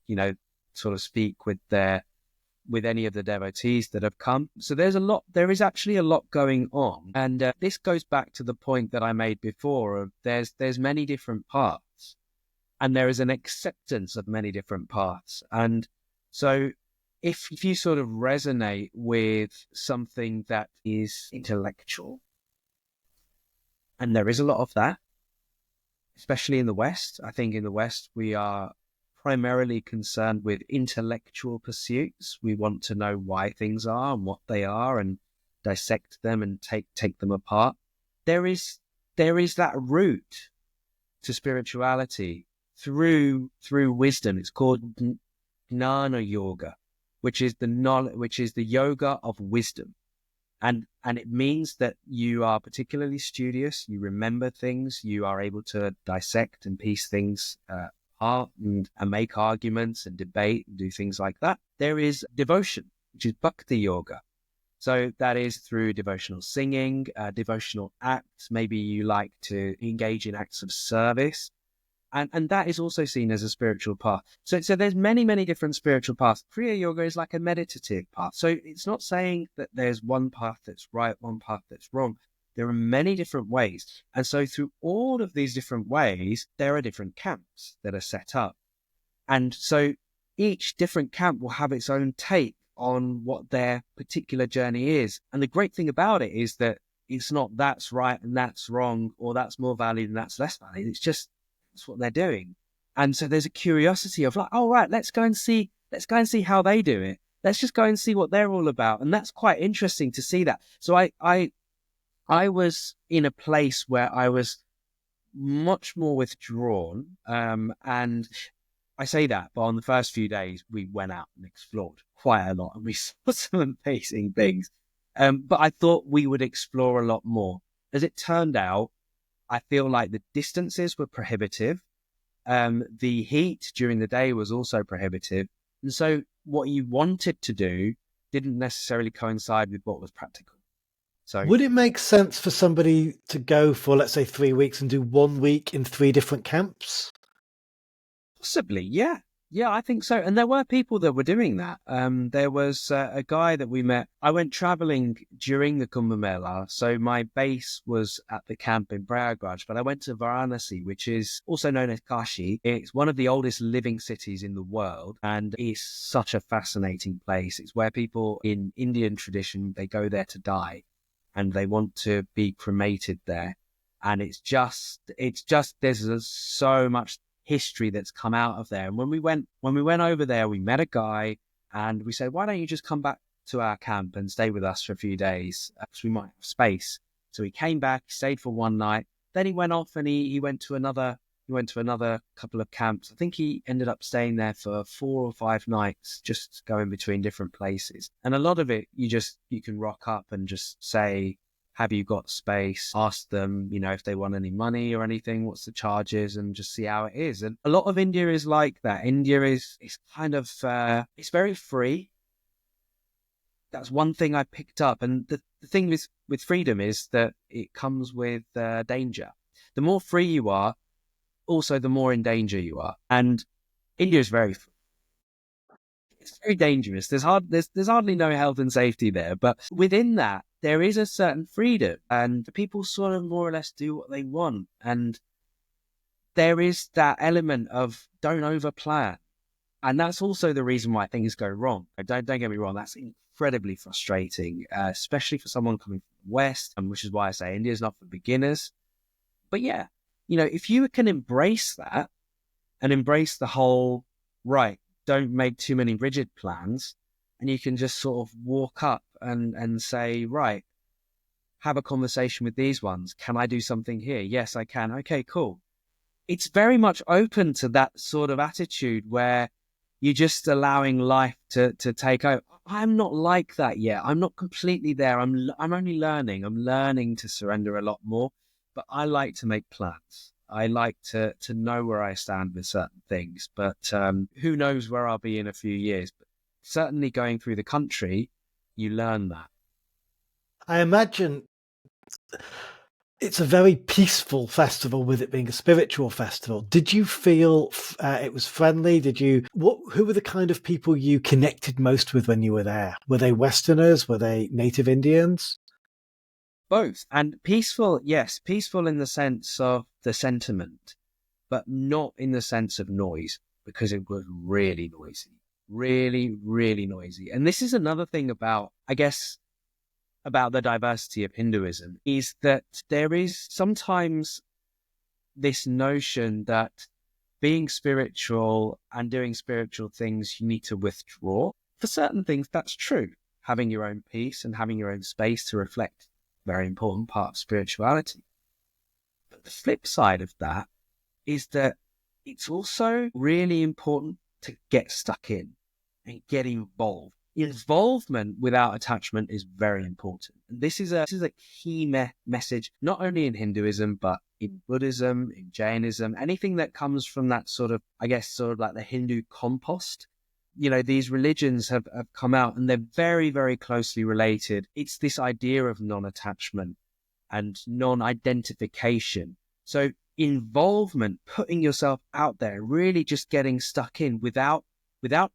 sort of speak with any of the devotees that have come. So there is actually a lot going on. And this goes back to the point that I made before of there's many different paths, and there is an acceptance of many different paths. And so if you sort of resonate with something that is intellectual, and there is a lot of that, especially in the West. I think in the West, we are primarily concerned with intellectual pursuits. We want to know why things are and what they are, and dissect them and take them apart. There is that route to spirituality through wisdom. It's called Jnana Yoga, which is the yoga of wisdom. And it means that you are particularly studious, you remember things, you are able to dissect and piece things apart and make arguments and debate and do things like that. There is devotion, which is Bhakti Yoga. So that is through devotional singing, devotional acts. Maybe you like to engage in acts of service. And that is also seen as a spiritual path. So there's many, many different spiritual paths. Kriya Yoga is like a meditative path. So it's not saying that there's one path that's right, one path that's wrong. There are many different ways. And so through all of these different ways, there are different camps that are set up. And so each different camp will have its own take on what their particular journey is. And the great thing about it is that it's not that's right and that's wrong, or that's more valid and that's less valid. It's just, that's what they're doing. And so there's a curiosity of like, oh, right, let's go and see how they do it. Let's just go and see what they're all about. And that's quite interesting to see that. So I was in a place where I was much more withdrawn. And I say that, but on the first few days, we went out and explored quite a lot, and we saw some amazing things. But I thought we would explore a lot more. As it turned out, I feel like the distances were prohibitive. The heat during the day was also prohibitive. And so what you wanted to do didn't necessarily coincide with what was practical. So Would it make sense for somebody to go for, let's say, 3 weeks and do 1 week in 3 different camps? possibly, yeah. Yeah, I think so. And there were people that were doing that. There was a guy that we met. I went traveling during the Kumbh Mela. So my base was at the camp in Prayagraj, but I went to Varanasi, which is also known as Kashi. It's one of the oldest living cities in the world. And it's such a fascinating place. It's where people in Indian tradition, they go there to die and they want to be cremated there. And there's so much history that's come out of there. And when we went over there, we met a guy and we said, why don't you just come back to our camp and stay with us for a few days? Because we might have space. So he came back, stayed for one night. Then he went off and he went to another couple of camps. I think he ended up staying there for 4 or 5 nights, just going between different places. And a lot of it, you can rock up and just say, have you got space? Ask them, if they want any money or anything, what's the charges, and just see how it is. And a lot of India is like that. India is kind of, it's very free. That's one thing I picked up. And the thing with freedom is that it comes with danger. The more free you are, also the more in danger you are. And India is it's very dangerous. There's hardly no health and safety there. But within that, there is a certain freedom, and people sort of more or less do what they want. And there is that element of don't overplan. And that's also the reason why things go wrong. Don't get me wrong. That's incredibly frustrating, especially for someone coming from the West, and which is why I say India is not for beginners. But yeah, if you can embrace that and embrace the whole, right, don't make too many rigid plans, and you can just sort of walk up and say, right, have a conversation with these ones. Can I do something here? Yes, I can. Okay, cool. It's very much open to that sort of attitude where you're just allowing life to take over. I'm not like that yet. I'm not completely there. I'm only learning. I'm learning to surrender a lot more, but I like to make plans. I like to know where I stand with certain things, but who knows where I'll be in a few years. But certainly going through the country, you learn that. I imagine it's a very peaceful festival, with it being a spiritual festival. Did you feel it was friendly? Who were the kind of people you connected most with when you were there? Were they Westerners? Were they native Indians? Both. And peaceful, yes, peaceful in the sense of the sentiment, but not in the sense of noise, because it was really noisy, really, really noisy. And this is another thing about the diversity of Hinduism, is that there is sometimes this notion that being spiritual and doing spiritual things, you need to withdraw. For certain things, that's true. Having your own peace and having your own space to reflect, very important part of spirituality. But the flip side of that is that it's also really important to get stuck in and get involved. Involvement without attachment is very important. And this is a key message, not only in Hinduism, but in Buddhism, in Jainism, anything that comes from that sort of like the Hindu compost. These religions have come out and they're very, very closely related. It's this idea of non-attachment and non-identification. So involvement, putting yourself out there, really just getting stuck in without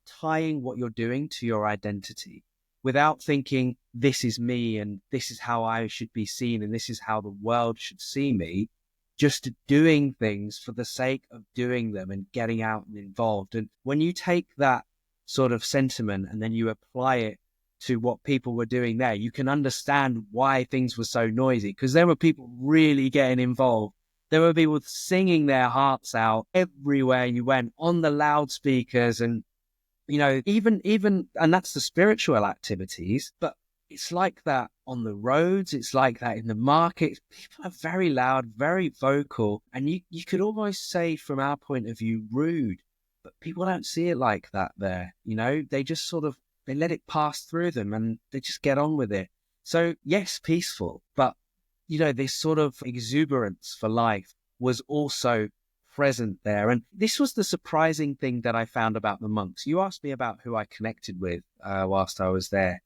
tying what you're doing to your identity, without thinking this is me and this is how I should be seen and this is how the world should see me, just doing things for the sake of doing them and getting out and involved. And when you take that sort of sentiment and then you apply it to what people were doing there, you can understand why things were so noisy, because there were people really getting involved. There were people singing their hearts out everywhere you went on the loudspeakers, and even, and that's the spiritual activities, but it's like that on the roads. It's like that in the markets. People are very loud, very vocal, and you could almost say from our point of view, rude, but people don't see it like that there. They just they let it pass through them and they just get on with it. So yes, peaceful, but this sort of exuberance for life was also present there. And this was the surprising thing that I found about the monks. You asked me about who I connected with whilst I was there.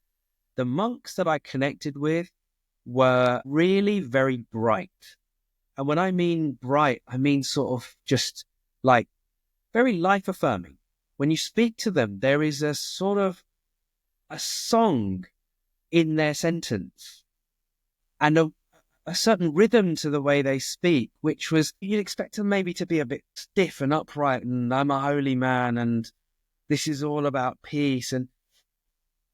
The monks that I connected with were really very bright. And when I mean bright, I mean sort of just like very life affirming. When you speak to them, there is a sort of a song in their sentence and a certain rhythm to the way they speak, which was, you'd expect them maybe to be a bit stiff and upright and I'm a holy man and this is all about peace. And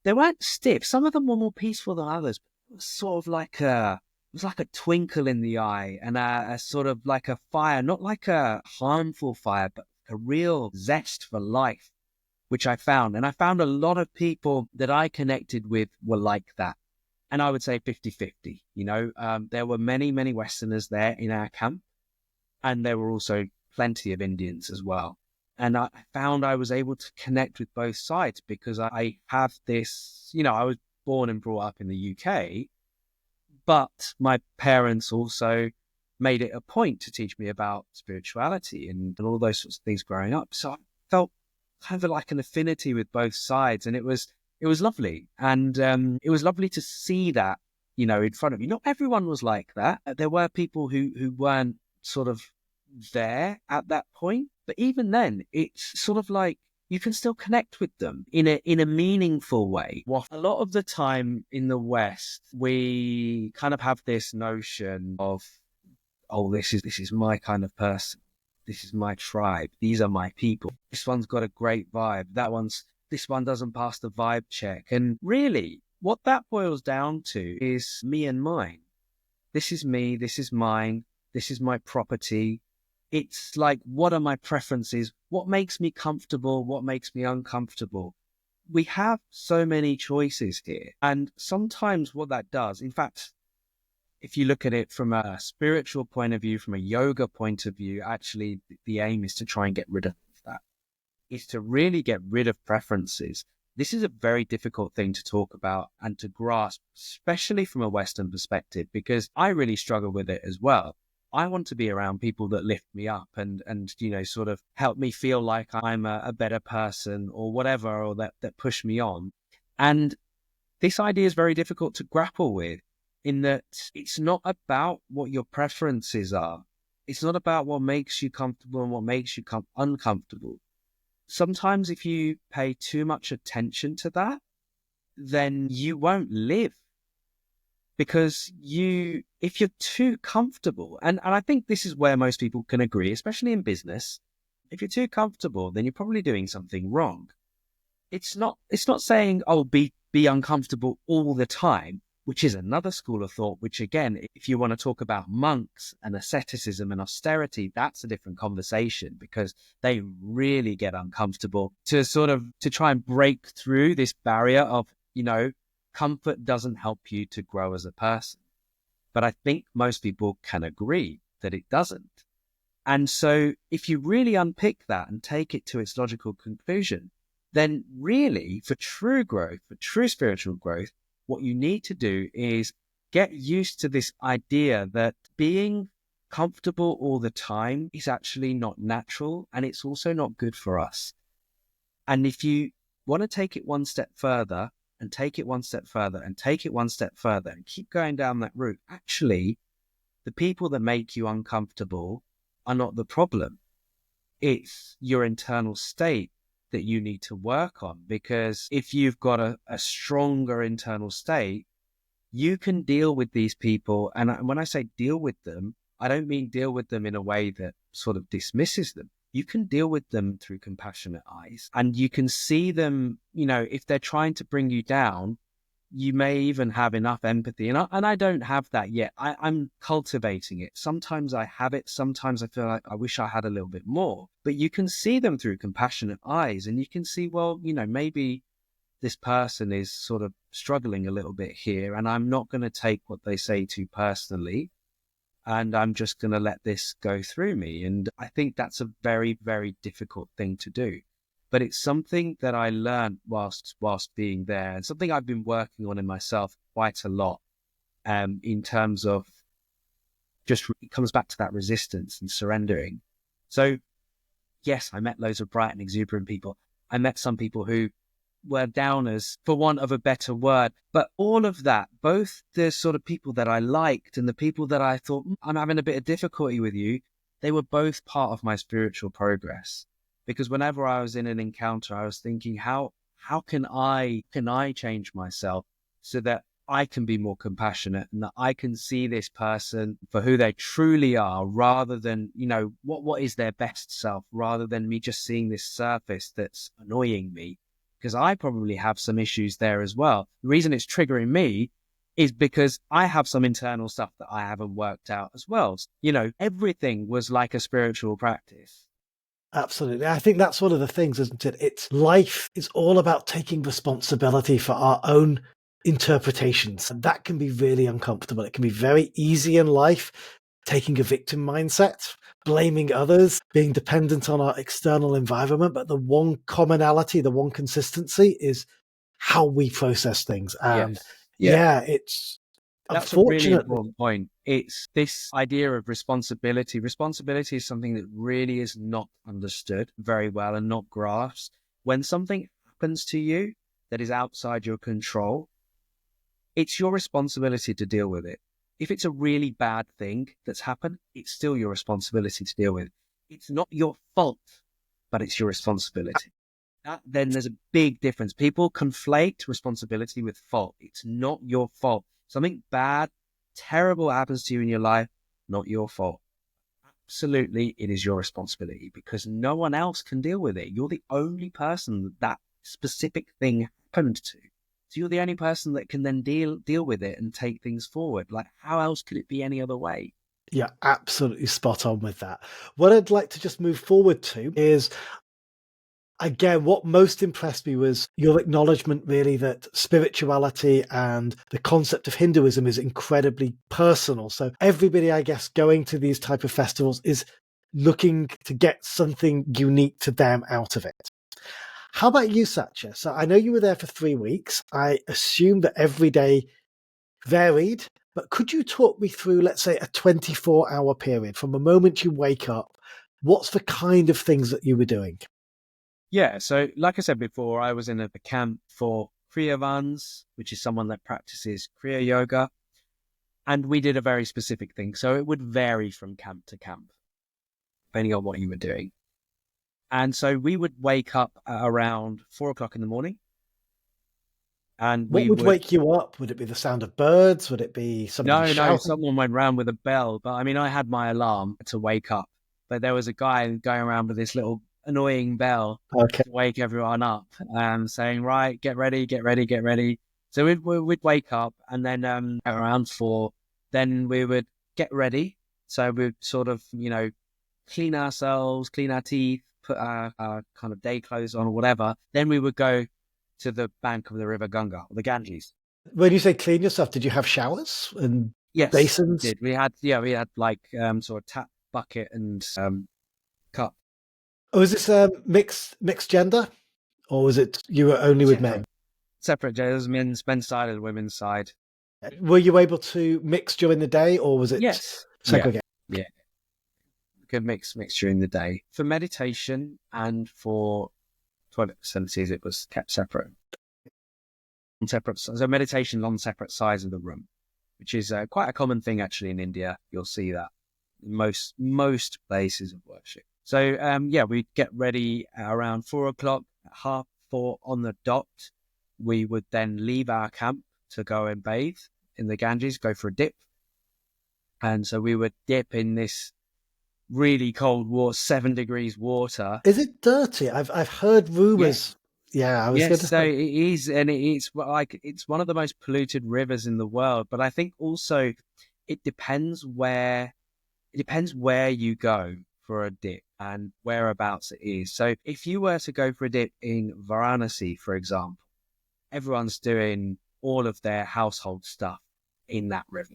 they weren't stiff. Some of them were more peaceful than others. It was sort of like it was like a twinkle in the eye and a sort of like a fire, not like a harmful fire, but a real zest for life, which I found. And I found a lot of people that I connected with were like that. And I would say 50-50, there were many, many Westerners there in our camp, and there were also plenty of Indians as well. And I found I was able to connect with both sides because I have this, I was born and brought up in the UK, but my parents also made it a point to teach me about spirituality and all those sorts of things growing up. So I felt kind of like an affinity with both sides, and it was lovely. And it was lovely to see that, in front of you. Not everyone was like that. There were people who weren't sort of there at that point. But even then, it's sort of like you can still connect with them in a meaningful way. A lot of the time in the West, we kind of have this notion of, oh, this is my kind of person. This is my tribe. These are my people. This one's got a great vibe. This one doesn't pass the vibe check. And really, what that boils down to is me and mine. This is me. This is mine. This is my property. It's like, what are my preferences? What makes me comfortable? What makes me uncomfortable? We have so many choices here. And sometimes what that does, in fact, if you look at it from a spiritual point of view, from a yoga point of view, actually the aim is to try and get rid of that. Is to really get rid of preferences. This is a very difficult thing to talk about and to grasp, especially from a Western perspective, because I really struggle with it as well. I want to be around people that lift me up and sort of help me feel like I'm a better person or whatever, or that push me on. And this idea is very difficult to grapple with, in that it's not about what your preferences are. It's not about what makes you comfortable and what makes you uncomfortable. Sometimes if you pay too much attention to that, then you won't live. Because if you're too comfortable, and I think this is where most people can agree, especially in business, if you're too comfortable, then you're probably doing something wrong. It's not saying, oh, be uncomfortable all the time, which is another school of thought, which again, if you want to talk about monks and asceticism and austerity, that's a different conversation, because they really get uncomfortable to try and break through this barrier of, comfort doesn't help you to grow as a person. But I think most people can agree that it doesn't. And so if you really unpick that and take it to its logical conclusion, then really for true growth, for true spiritual growth, what you need to do is get used to this idea that being comfortable all the time is actually not natural, and it's also not good for us. And if you want to take it one step further and take it one step further and take it one step further and keep going down that route, actually, the people that make you uncomfortable are not the problem. It's your internal state that you need to work on, because if you've got a stronger internal state, you can deal with these people. And when I say deal with them, I don't mean deal with them in a way that sort of dismisses them. You can deal with them through compassionate eyes, and you can see them, if they're trying to bring you down, you may even have enough empathy. And I don't have that yet. I'm cultivating it. Sometimes I have it. Sometimes I feel like I wish I had a little bit more. But you can see them through compassionate eyes, and you can see, well, maybe this person is sort of struggling a little bit here, and I'm not going to take what they say too personally, and I'm just going to let this go through me. And I think that's a very, very difficult thing to do. but it's something that I learned whilst being there, and something I've been working on in myself quite a lot, in terms of just, it comes back to that resistance and surrendering. So yes, I met loads of bright and exuberant people. I met some people who were downers, for want of a better word. But all of that, both the sort of people that I liked and the people that I thought, I'm having a bit of difficulty with you, they were both part of my spiritual progress. Because whenever I was in an encounter, I was thinking, how can I change myself so that I can be more compassionate and that I can see this person for who they truly are, rather than, what is their best self, rather than me just seeing this surface that's annoying me. Because I probably have some issues there as well. The reason it's triggering me is because I have some internal stuff that I haven't worked out as well. Everything was like a spiritual practice. Absolutely. I think that's one of the things, isn't it? It's life is all about taking responsibility for our own interpretations. And that can be really uncomfortable. It can be very easy in life, taking a victim mindset, blaming others, being dependent on our external environment. But the one commonality, the one consistency is how we process things. And it's that's a really unfortunately important point. It's this idea of responsibility. Responsibility is something that really is not understood very well and not grasped. When something happens to you that is outside your control, it's your responsibility to deal with it. If it's a really bad thing that's happened, it's still your responsibility to deal with. It's not your fault, but it's your responsibility. Then there's a big difference. People conflate responsibility with fault. It's not your fault. Something bad, terrible happens to you in your life, not your fault. Absolutely, it is your responsibility, because no one else can deal with it. You're the only person that specific thing happened to. So you're the only person that can then deal with it and take things forward. Like, how else could it be any other way? Yeah, absolutely spot on with that. What I'd like to just move forward to is, again, what most impressed me was your acknowledgement, really, that spirituality and the concept of Hinduism is incredibly personal. So everybody, I guess, going to these type of festivals is looking to get something unique to them out of it. How about you, Satya? So I know you were there for 3 weeks. I assume that every day varied, but could you talk me through, let's say, a 24-hour period from the moment you wake up? What's the kind of things that you were doing? Yeah, so like I said before, I was in a camp for Kriya, which is someone that practices Kriya Yoga, and we did a very specific thing. So it would vary from camp to camp, depending on what you were doing. And so we would wake up at around 4 o'clock in the morning. And What would wake you up? Would it be the sound of birds? Would it be somebody No, shouting? someone went round with a bell. But I mean, I had my alarm to wake up, but there was a guy going around with this little annoying bell Okay. to wake everyone up, saying, right, get ready, get ready, get ready. So we'd wake up, and then around 4, then we would get ready. So we'd sort of, clean ourselves, clean our teeth, put our kind of day clothes on or whatever. Then we would go to the bank of the river Ganga, or the Ganges. When you say clean yourself, did you have showers and Yes, we basins? did. We had like sort of tap, bucket, and cup. Or was this mixed gender? Or was it you were only with men? Separate genders, men's side and women's side. Were you able to mix during the day, or was it Yes. segregated? Yeah. Good mix during the day. For meditation and for toilet facilities, it was kept separate. So meditation on separate sides of the room, which is quite a common thing actually in India. You'll see that in most places of worship. So we'd get ready at around 4 o'clock, at 4:30 on the dot. We would then leave our camp to go and bathe in the Ganges, go for a dip. And so we would dip in this really cold water, 7 degrees water. Is it dirty? I've heard rumors. Yeah, I was going to So say. it is, and it's like it's one of the most polluted rivers in the world. But I think also it depends where you go for a dip and whereabouts it is. So if you were to go for a dip in Varanasi, for example, everyone's doing all of their household stuff in that river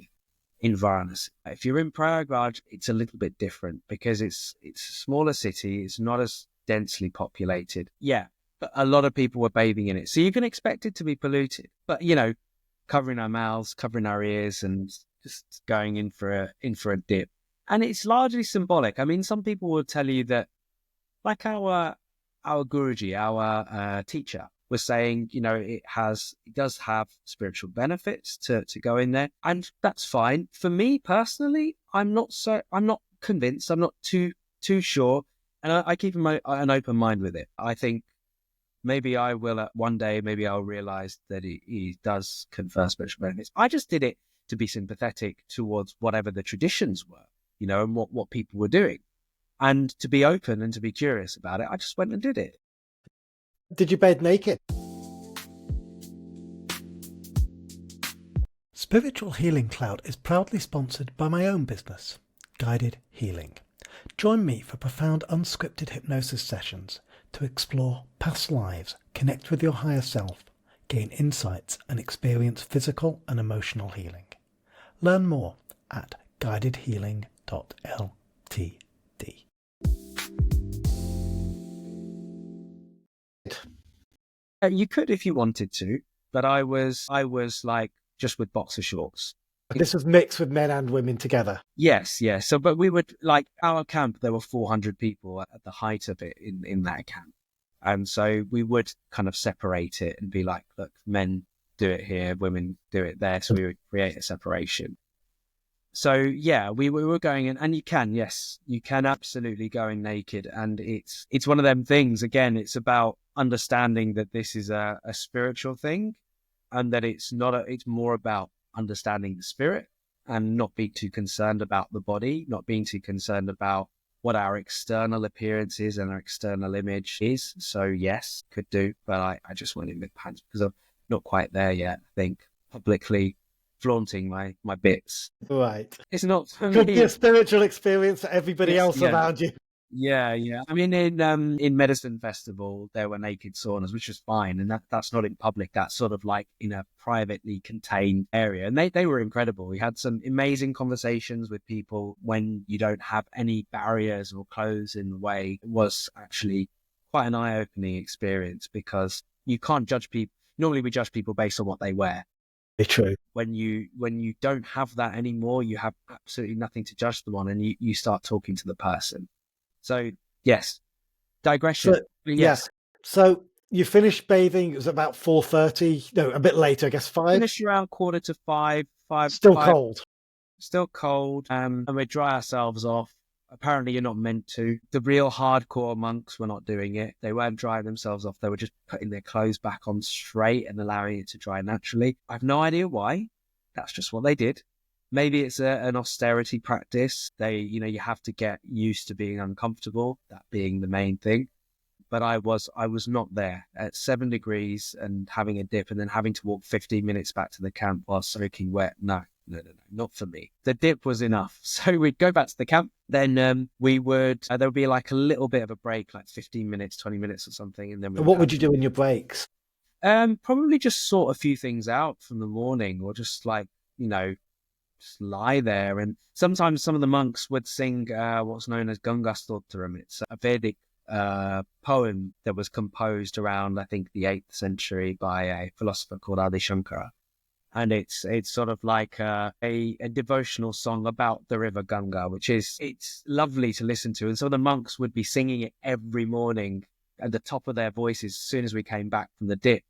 in Varanasi. If you're in Prayagraj, it's a little bit different because it's a smaller city. It's not as densely populated. Yeah, but a lot of people were bathing in it. So you can expect it to be polluted. But, covering our mouths, covering our ears, and just going in for a dip. And it's largely symbolic. I mean, some people will tell you that, like our Guruji, our teacher, was saying, it does have spiritual benefits to go in there, and that's fine. For me personally, I'm not convinced. I'm not too sure, and I keep an open mind with it. I think maybe I will one day. Maybe I'll realize that he does confer spiritual benefits. I just did it to be sympathetic towards whatever the traditions were, and what people were doing. And to be open and to be curious about it, I just went and did it. Did you bathe naked? Spiritual Healing Cloud is proudly sponsored by my own business, Guided Healing. Join me for profound unscripted hypnosis sessions to explore past lives, connect with your higher self, gain insights and experience physical and emotional healing. Learn more at guidedhealing.ltd. You could if you wanted to, but I was like just with boxer shorts. This was mixed with men and women together. Yes. So, but we would, like, our camp, there were 400 people at the height of it in that camp. And so we would kind of separate it and be like, look, men do it here, women do it there. So we would create a separation. So yeah, we were going in, and you can absolutely go in naked. And it's one of them things, again, it's about understanding that this is a spiritual thing, and that it's more about understanding the spirit and not being too concerned about the body, not being too concerned about what our external appearance is and our external image is. So yes, could do, but I just went in with pants because I'm not quite there yet, I think, publicly flaunting my bits. Right. It's not for Could me. be a spiritual experience for everybody else around you. Yeah. I mean, in Medicine Festival, there were naked saunas, which was fine. And that's not in public. That's sort of like in a privately contained area. And they were incredible. We had some amazing conversations with people when you don't have any barriers or clothes in the way. It was actually quite an eye-opening experience, because you can't judge people. Normally we judge people based on what they wear. True. When you don't have that anymore, you have absolutely nothing to judge them on, and you start talking to the person. So yes, digression. Yes. Yeah. So you finished bathing. It was about 4:30. No, a bit later, I guess 5. Finished around 4:45. Still cold. Still cold. And we dry ourselves off. Apparently, you're not meant to. The real hardcore monks were not doing it. They weren't drying themselves off. They were just putting their clothes back on straight and allowing it to dry naturally. I have no idea why. That's just what they did. Maybe it's an austerity practice. You have to get used to being uncomfortable, that being the main thing. But I was not there at 7 degrees and having a dip and then having to walk 15 minutes back to the camp while soaking wet. No, not for me. The dip was enough. So we'd go back to the camp. Then we would, there would be like a little bit of a break, like 15 minutes, 20 minutes or something. And then what would you do in your breaks? Probably just sort a few things out from the morning, or just like, just lie there. And sometimes some of the monks would sing what's known as Ganga Stotram. It's a Vedic poem that was composed around, I think, the 8th century by a philosopher called Adi Shankara. And it's sort of like a devotional song about the river Ganga, it's lovely to listen to. And so the monks would be singing it every morning at the top of their voices as soon as we came back from the dip.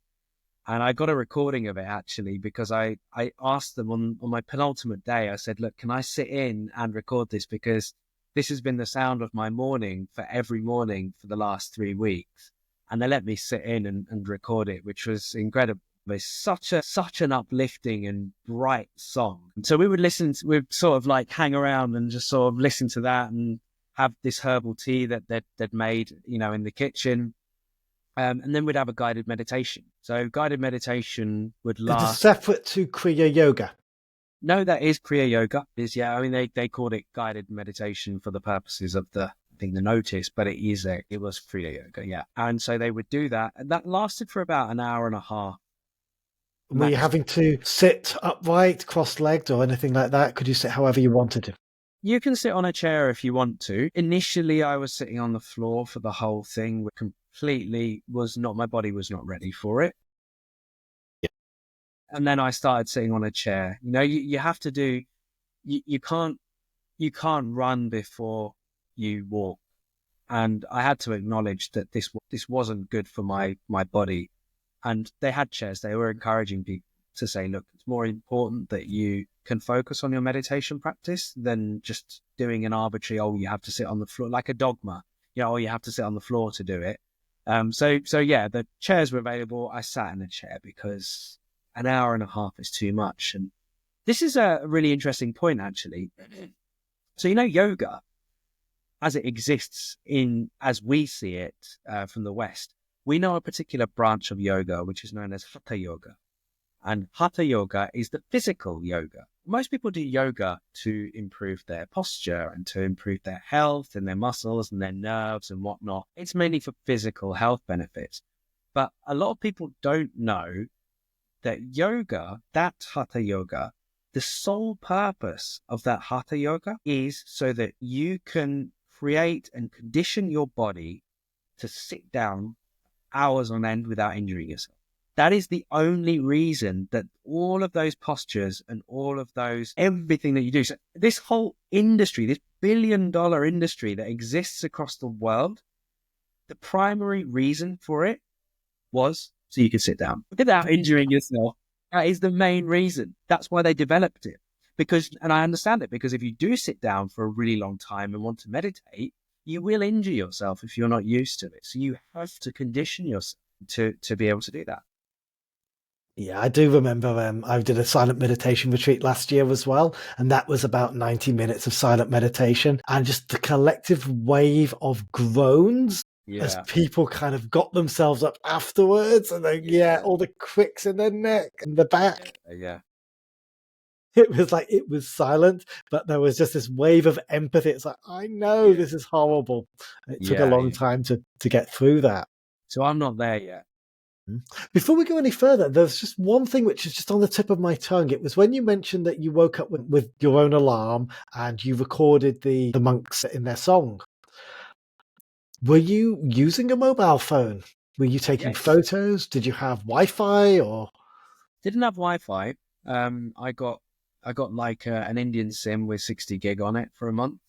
And I got a recording of it, actually, because I asked them on my penultimate day, I said, look, can I sit in and record this? Because this has been the sound of my morning for every morning for the last 3 weeks. And they let me sit in and record it, which was incredible. It's such an uplifting and bright song. So we'd sort of like hang around and just sort of listen to that and have this herbal tea that they'd made, in the kitchen. And then we'd have a guided meditation. So guided meditation would last. It's separate to Kriya Yoga. No, that is Kriya Yoga. I mean, they called it guided meditation for the purposes of the notice, but it was Kriya Yoga, yeah. And so they would do that, and that lasted for about an hour and a half. Were you having to sit upright, cross-legged, or anything like that? Could you sit however you wanted to? You can sit on a chair if you want to. Initially, I was sitting on the floor for the whole thing, which my body was not ready for it. Yeah. And then I started sitting on a chair. You have to do, you can't run before you walk. And I had to acknowledge that this wasn't good for my body. And they had chairs. They were encouraging people to say, look, it's more important that you can focus on your meditation practice than just doing an arbitrary, you have to sit on the floor, like a dogma, you have to sit on the floor to do it. So yeah, the chairs were available. I sat in a chair because an hour and a half is too much. And this is a really interesting point, actually. So, yoga, as it exists as we see it from the West, we know a particular branch of yoga, which is known as Hatha Yoga. And Hatha Yoga is the physical yoga. Most people do yoga to improve their posture and to improve their health and their muscles and their nerves and whatnot. It's mainly for physical health benefits. But a lot of people don't know that yoga, that Hatha Yoga, the sole purpose of that Hatha Yoga is so that you can create and condition your body to sit down hours on end without injuring yourself. That is the only reason that all of those postures and everything that you do. So this whole industry, this billion-dollar industry that exists across the world, the primary reason for it was so you could sit down without injuring yourself. That is the main reason. That's why they developed it. And I understand it, because if you do sit down for a really long time and want to meditate, you will injure yourself if you're not used to it. So you have to condition yourself to be able to do that. Yeah, I do remember I did a silent meditation retreat last year as well. And that was about 90 minutes of silent meditation, and just the collective wave of groans as people kind of got themselves up afterwards. And then, all the cricks in their neck and the back. Yeah. It was like, it was silent, but there was just this wave of empathy. It's like, I know this is horrible. And it took a long time to get through that. So I'm not there yet. Before we go any further, there's just one thing which is just on the tip of my tongue. It was when you mentioned that you woke up with your own alarm and you recorded the monks in their song. Were you using a mobile phone? Were you taking photos? Did you have Wi-Fi or? Didn't have Wi-Fi. I got like an Indian SIM with 60 gig on it for a month.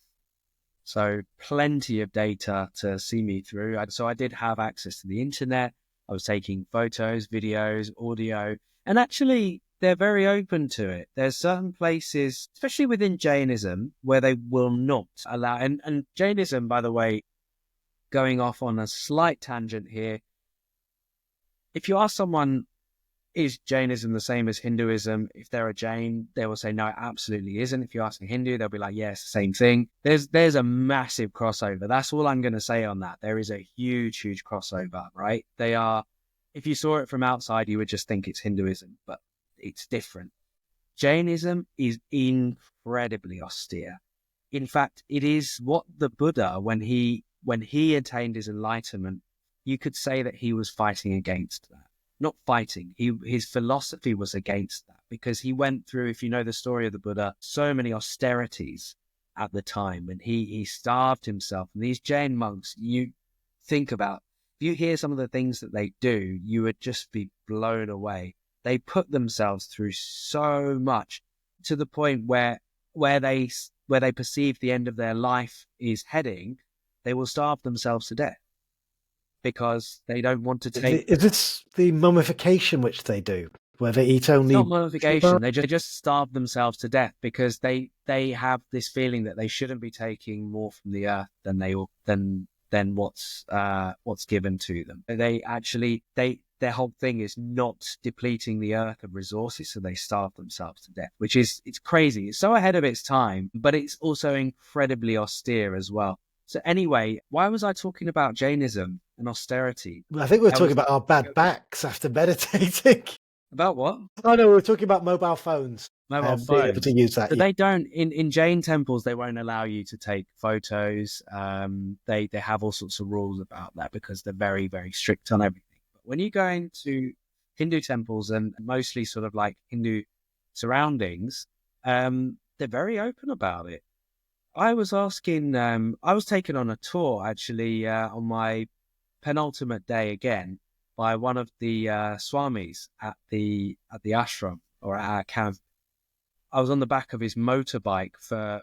So plenty of data to see me through. So I did have access to the internet. I was taking photos, videos, audio, and actually they're very open to it. There's certain places, especially within Jainism, where they will not allow, and Jainism, by the way, going off on a slight tangent here, if you ask someone, is Jainism the same as Hinduism? If they're a Jain, they will say, no, it absolutely isn't. If you ask a Hindu, they'll be like, yes, the same thing. There's a massive crossover. That's all I'm going to say on that. There is a huge, huge crossover, right? They are, if you saw it from outside, you would just think it's Hinduism, but it's different. Jainism is incredibly austere. In fact, it is what the Buddha, when he attained his enlightenment, you could say that he was fighting against that. Not fighting. His philosophy was against that, because he went through, if you know the story of the Buddha, so many austerities at the time, and he starved himself. And these Jain monks, you think about, if you hear some of the things that they do, you would just be blown away. They put themselves through so much, to the point where they perceive the end of their life is heading, they will starve themselves to death, because they don't want to take... Is this the mummification which they do, where they eat only... It's not mummification. They just starve themselves to death, because they have this feeling that they shouldn't be taking more from the earth than what's given to them. They actually, their whole thing is not depleting the earth of resources, so they starve themselves to death, it's crazy. It's so ahead of its time, but it's also incredibly austere as well. So anyway, why was I talking about Jainism and austerity? I think we were talking about our bad backs after meditating. About what? Oh no, we were talking about mobile phones. Mobile phones. Being able to use that. So they don't, in Jain temples, they won't allow you to take photos. They have all sorts of rules about that, because they're very, very strict on everything. But when you go into Hindu temples, and mostly sort of like Hindu surroundings, they're very open about it. I was asking, I was taken on a tour actually on my penultimate day again by one of the swamis at the ashram or at our camp. I was on the back of his motorbike for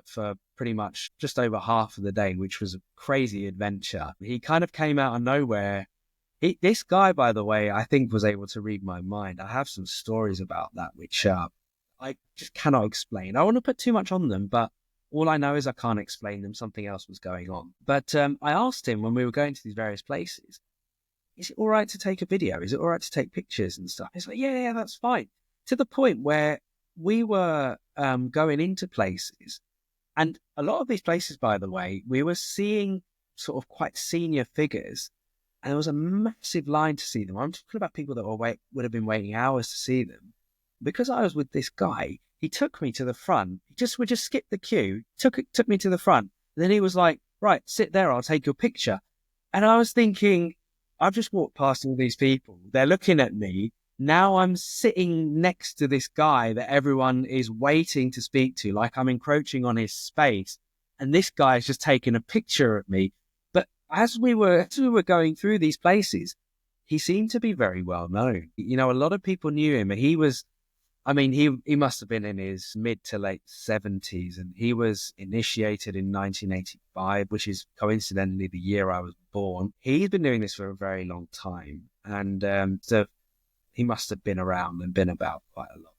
pretty much just over half of the day, which was a crazy adventure. He kind of came out of nowhere. This guy, by the way, I think was able to read my mind. I have some stories about that, which I just cannot explain. I don't want to put too much on them, but all I know is I can't explain them. Something else was going on. But I asked him when we were going to these various places, is it all right to take a video? Is it all right to take pictures and stuff? He's like, yeah, that's fine. To the point where we were going into places, and a lot of these places, by the way, we were seeing sort of quite senior figures, and there was a massive line to see them. I'm talking about people that would have been waiting hours to see them. Because I was with this guy, he took me to the front. We just skipped the queue, took me to the front. And then he was like, right, sit there, I'll take your picture. And I was thinking, I've just walked past all these people. They're looking at me. Now I'm sitting next to this guy that everyone is waiting to speak to, like I'm encroaching on his space. And this guy is just taking a picture of me. But as we were going through these places, he seemed to be very well known. You know, a lot of people knew him, and he must have been in his mid to late 70s, and he was initiated in 1985, which is coincidentally the year I was born. He's been doing this for a very long time, and so he must have been around and been about quite a lot.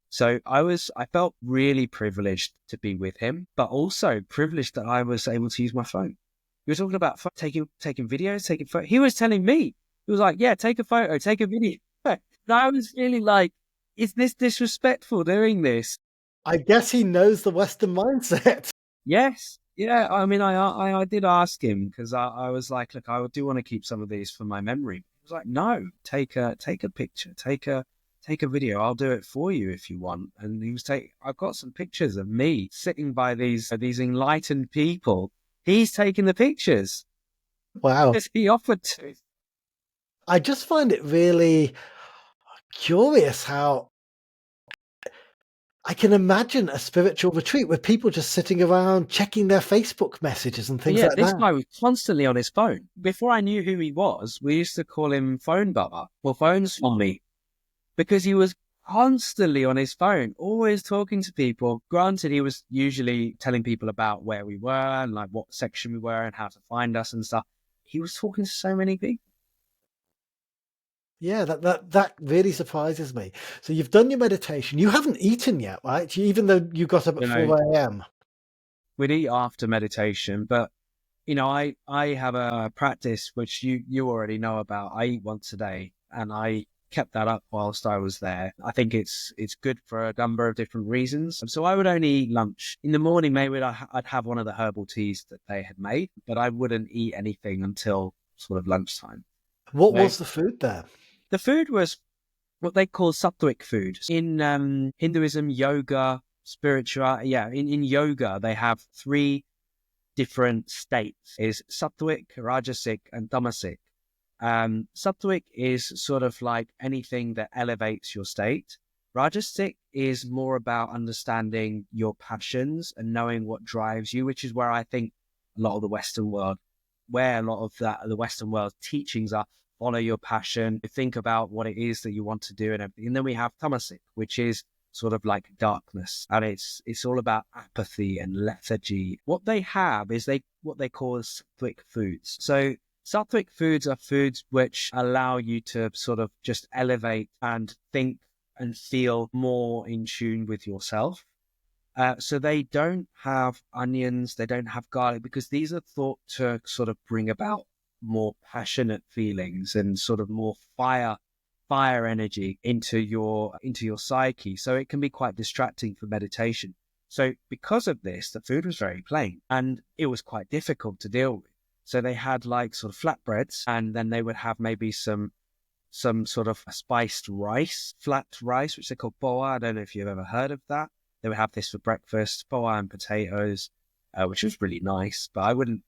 So I felt really privileged to be with him, but also privileged that I was able to use my phone. You were talking about taking videos, taking photos. He was telling me, he was like, yeah, take a photo, take a video. And I was really like, is this disrespectful doing this? I guess he knows the Western mindset. Yes. Yeah. I mean, I did ask him because I was like, look, I do want to keep some of these for my memory. He was like, no, take a picture, take a video. I'll do it for you if you want. And he was I've got some pictures of me sitting by these enlightened people. He's taking the pictures. Wow. Because he offered to. I just find it really curious how I can imagine a spiritual retreat with people just sitting around checking their Facebook messages and things like This that. guy was constantly on his phone. Before I knew who he was, we used to call him Phone Baba or Phone Swami, because he was constantly on his phone, always talking to people. Granted, he was usually telling people about where we were and like what section we were and how to find us and stuff. He was talking to so many people. Yeah, that really surprises me. So you've done your meditation. You haven't eaten yet, right? Even though you got up at 4 a.m. We'd eat after meditation, but you know, I have a practice which you already know about. I eat once a day, and I kept that up whilst I was there. I think it's good for a number of different reasons. So I would only eat lunch in the morning. Maybe I'd have one of the herbal teas that they had made, but I wouldn't eat anything until sort of lunchtime. What was the food there? The food was what they call Sattvic food. In Hinduism, yoga, spiritual, in yoga, they have 3 different states: is Sattvic, Rajasic, and Tamasic. Sattvic is sort of like anything that elevates your state. Rajasic is more about understanding your passions and knowing what drives you, which is where I think a lot of the Western world teachings are. Follow your passion, think about what it is that you want to do and everything. And then we have Tamasic, which is sort of like darkness, and it's all about apathy and lethargy. What they have is what they call Sattvic foods. So Sattvic foods are foods which allow you to sort of just elevate and think and feel more in tune with yourself. So they don't have onions, they don't have garlic, because these are thought to sort of bring about more passionate feelings and sort of more fire energy into your psyche. So it can be quite distracting for meditation. So because of this, the food was very plain and it was quite difficult to deal with. So they had like sort of flatbreads, and then they would have maybe some sort of spiced rice, flat rice, which they call poa. I don't know if you've ever heard of that. They would have this for breakfast, poa and potatoes, which was really nice, but I wouldn't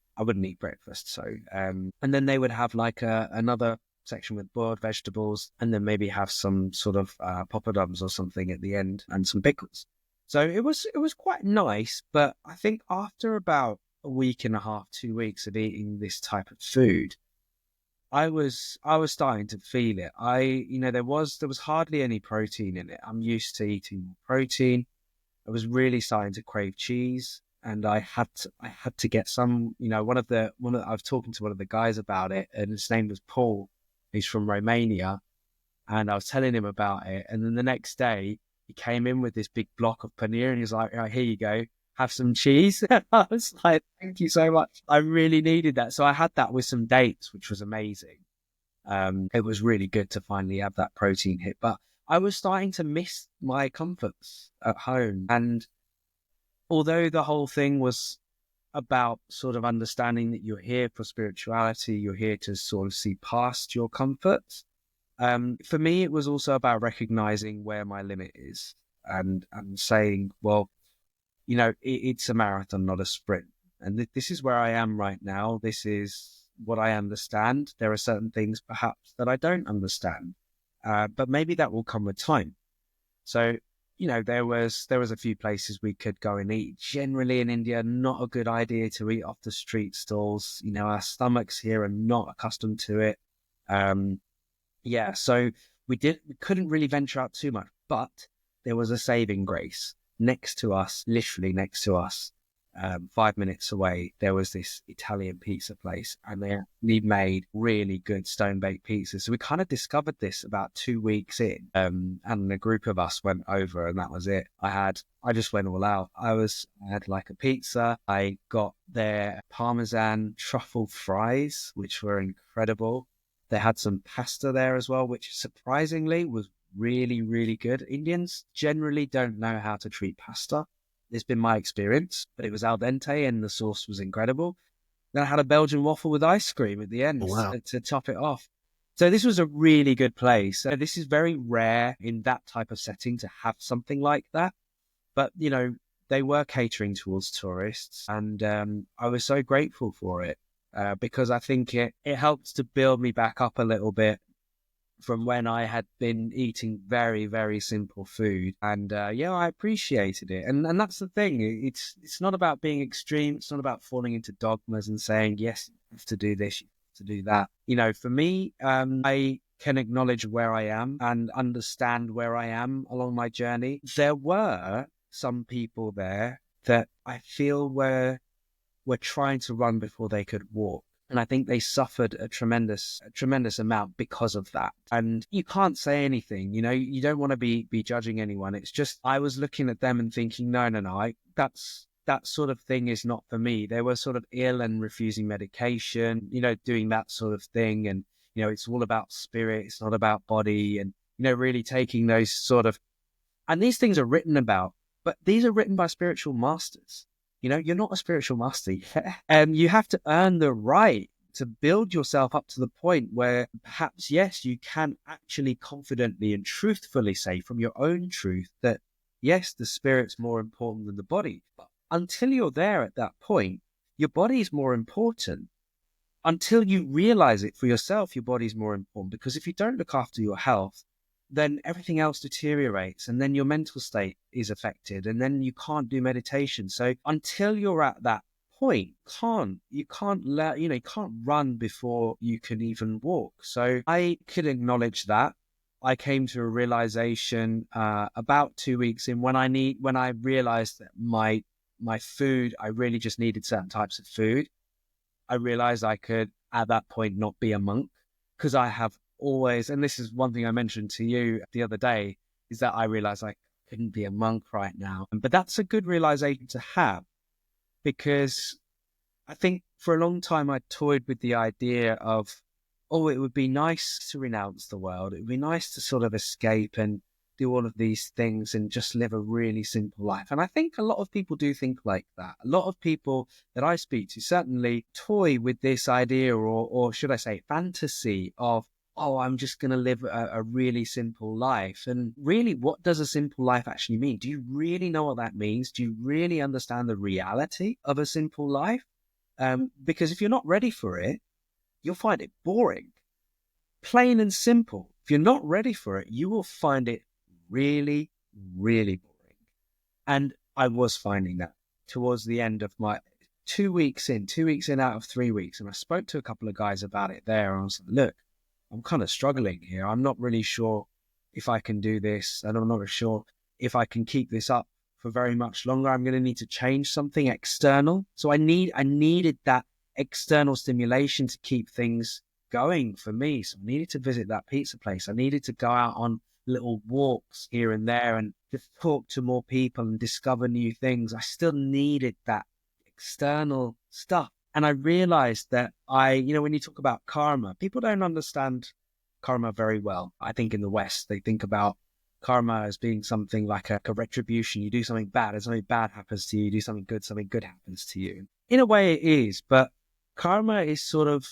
eat breakfast. So, and then they would have like another section with boiled vegetables, and then maybe have some sort of poppadoms or something at the end, and some pickles. So it was quite nice, but I think after about a week and a half, 2 weeks of eating this type of food, I was starting to feel it. There was hardly any protein in it. I'm used to eating more protein. I was really starting to crave cheese, and I had to get some. I was talking to one of the guys about it, and his name was Paul. He's from Romania, and I was telling him about it. And then the next day, he came in with this big block of paneer, and he was like, "Right, here you go, have some cheese." I was like, "Thank you so much. I really needed that." So I had that with some dates, which was amazing. It was really good to finally have that protein hit, but I was starting to miss my comforts at home. And although the whole thing was about sort of understanding that you're here for spirituality, you're here to sort of see past your comforts. For me, it was also about recognizing where my limit is and saying, well, it's a marathon, not a sprint. And this is where I am right now. This is what I understand. There are certain things perhaps that I don't understand, but maybe that will come with time. So, there was a few places we could go and eat. Generally in India, not a good idea to eat off the street stalls. Our stomachs here are not accustomed to it. So we couldn't really venture out too much, but there was a saving grace next to us, literally next to us, 5 minutes away. There was this Italian pizza place, and they made really good stone baked pizzas. So we kind of discovered this about 2 weeks in, and a group of us went over, and that was it. I just went all out. I had like a pizza. I got their Parmesan truffle fries, which were incredible. They had some pasta there as well, which surprisingly was really, really good. Indians generally don't know how to treat pasta. It's been my experience, but it was al dente and the sauce was incredible. Then I had a Belgian waffle with ice cream at the end Wow. to top it off. So this was a really good place. This is very rare in that type of setting to have something like that. But, they were catering towards tourists, and I was so grateful for it. Because I think it helps to build me back up a little bit from when I had been eating very, very simple food. And I appreciated it. And that's the thing. It's not about being extreme. It's not about falling into dogmas and saying, yes, you have to do this, you have to do that. For me, I can acknowledge where I am and understand where I am along my journey. There were some people there that I feel were trying to run before they could walk. And I think they suffered a tremendous amount because of that. And you can't say anything, you don't want to be judging anyone. It's just, I was looking at them and thinking, no, that sort of thing is not for me. They were sort of ill and refusing medication, doing that sort of thing. And, it's all about spirit. It's not about body. And, really taking those sort of, and these things are written about, but these are written by spiritual masters. You're not a spiritual master yet. And you have to earn the right to build yourself up to the point where perhaps, yes, you can actually confidently and truthfully say from your own truth that, yes, the spirit's more important than the body. But until you're there at that point, your body is more important. Until you realize it for yourself, your body's more important. Because if you don't look after your health, then everything else deteriorates, and then your mental state is affected, and then you can't do meditation. So until you're at that point, you can't run before you can even walk. So I could acknowledge that. I came to a realization about 2 weeks in when I realized that my food, I really just needed certain types of food. I realized I could at that point not be a monk, because I have always, and this is one thing I mentioned to you the other day, is that I realized I couldn't be a monk right now. But that's a good realization to have, because I think for a long time I toyed with the idea of, oh, it would be nice to renounce the world. It would be nice to sort of escape and do all of these things and just live a really simple life. And I think a lot of people do think like that. A lot of people that I speak to certainly toy with this idea, or should I say fantasy of, oh, I'm just going to live a really simple life. And really, what does a simple life actually mean? Do you really know what that means? Do you really understand the reality of a simple life? Because if you're not ready for it, you'll find it boring. Plain and simple. If you're not ready for it, you will find it really, really boring. And I was finding that towards the end of my 2 weeks in out of 3 weeks. And I spoke to a couple of guys about it there. And I was like, look, I'm kind of struggling here. I'm not really sure if I can do this. And I'm not really sure if I can keep this up for very much longer. I'm going to need to change something external. So I needed that external stimulation to keep things going for me. So I needed to visit that pizza place. I needed to go out on little walks here and there and just talk to more people and discover new things. I still needed that external stuff. And I realized that when you talk about karma, people don't understand karma very well. I think in the West, they think about karma as being something like a retribution. You do something bad, and something bad happens to you. You do something good happens to you. In a way it is, but karma is sort of,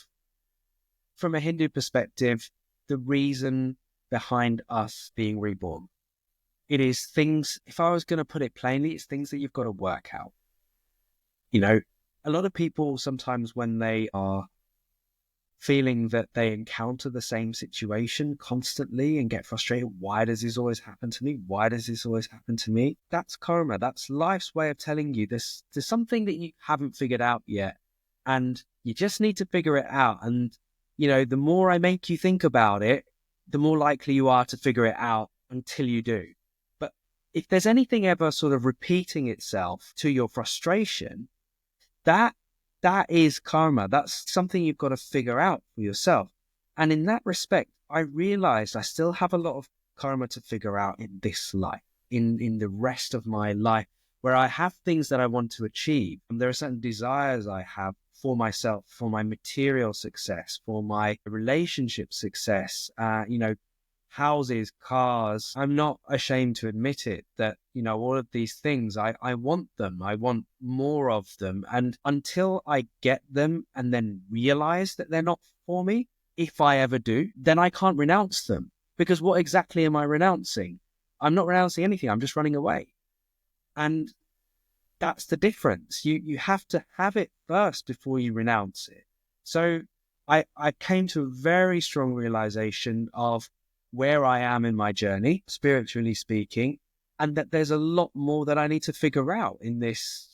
from a Hindu perspective, the reason behind us being reborn. It is things, if I was going to put it plainly, it's things that you've got to work out. A lot of people sometimes, when they are feeling that they encounter the same situation constantly and get frustrated, why does this always happen to me? Why does this always happen to me? That's karma. That's life's way of telling you there's something that you haven't figured out yet. And you just need to figure it out. And, the more I make you think about it, the more likely you are to figure it out until you do. But if there's anything ever sort of repeating itself to your frustration, that is karma. That's something you've got to figure out for yourself. And in that respect, I realized I still have a lot of karma to figure out in this life, in the rest of my life, where I have things that I want to achieve. And there are certain desires I have for myself, for my material success, for my relationship success, houses, cars. I'm not ashamed to admit it that, all of these things, I want them. I want more of them. And until I get them and then realize that they're not for me, if I ever do, then I can't renounce them. Because what exactly am I renouncing? I'm not renouncing anything. I'm just running away. And that's the difference. You have to have it first before you renounce it. So I came to a very strong realization of where I am in my journey, spiritually speaking, and that there's a lot more that I need to figure out in this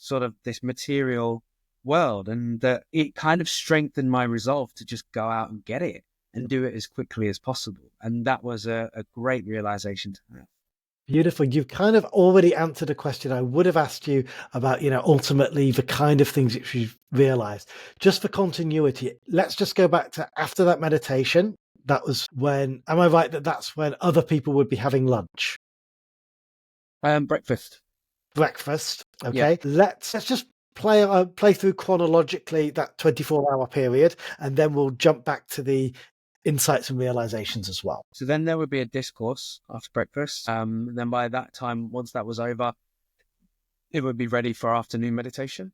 material world, and that it kind of strengthened my resolve to just go out and get it and do it as quickly as possible. And that was a great realization to have. Beautiful. You've kind of already answered a question I would have asked you about, ultimately the kind of things that you've realized. Just for continuity, let's just go back to after that meditation. That was when, am I right that that's when other people would be having lunch? Breakfast. Okay. Yeah. Let's just play through chronologically that 24-hour period, and then we'll jump back to the insights and realizations as well. So then there would be a discourse after breakfast. Then by that time, once that was over, it would be ready for afternoon meditation.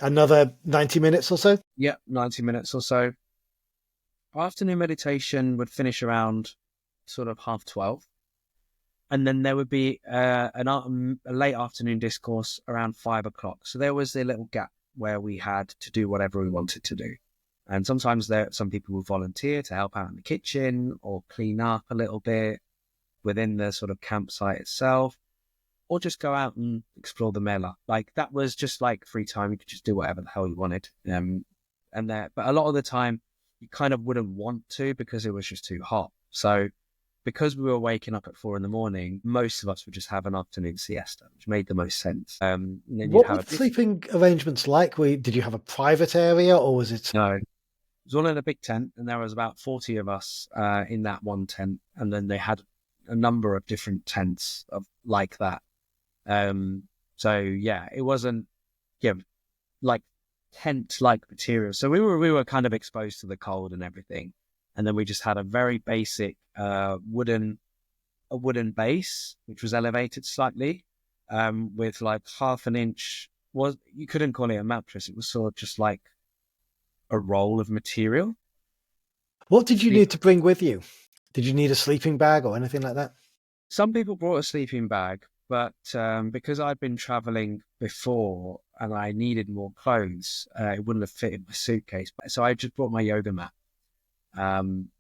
Another 90 minutes or so? Yeah, 90 minutes or so. Afternoon meditation would finish around sort of 12:30. And then there would be a late afternoon discourse around 5:00. So there was a little gap where we had to do whatever we wanted to do. And sometimes some people will volunteer to help out in the kitchen or clean up a little bit within the sort of campsite itself, or just go out and explore the Mela. Like that was just like free time. You could just do whatever the hell you wanted. But a lot of the time you kind of wouldn't want to because it was just too hot. So because we were waking up at 4 a.m, most of us would just have an afternoon siesta, which made the most sense. What were sleeping arrangements like? Did you have a private area or was it? No. It was all in a big tent, and there was about 40 of us in that one tent, and then they had a number of different tents like that. So yeah, it wasn't like tent-like material. So we were kind of exposed to the cold and everything, and then we just had a very basic wooden base, which was elevated slightly, with like half an inch. You couldn't call it a mattress. It was sort of just like a roll of material. What did you need to bring with you? Did you need a sleeping bag or anything like that? Some people brought a sleeping bag, but because I'd been traveling before and I needed more clothes, it wouldn't have fit in my suitcase. So I just brought my yoga mat,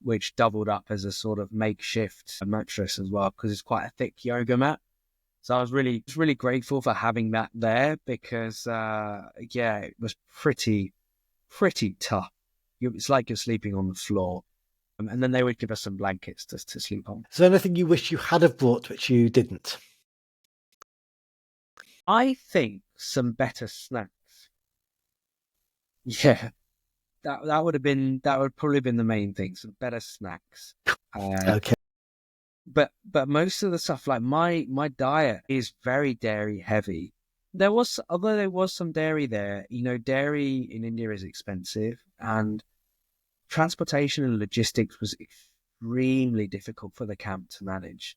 which doubled up as a sort of makeshift mattress as well, because it's quite a thick yoga mat. So I was really grateful for having that there because, it was pretty tough. It's like you're sleeping on the floor. And then they would give us some blankets to sleep on. Is there anything you wish you had have brought which you didn't? I think some better snacks. Yeah, that would probably have been the main thing. Some better snacks. Okay. But most of the stuff, like my diet is very dairy heavy. Although there was some dairy there, dairy in India is expensive, and transportation and logistics was extremely difficult for the camp to manage.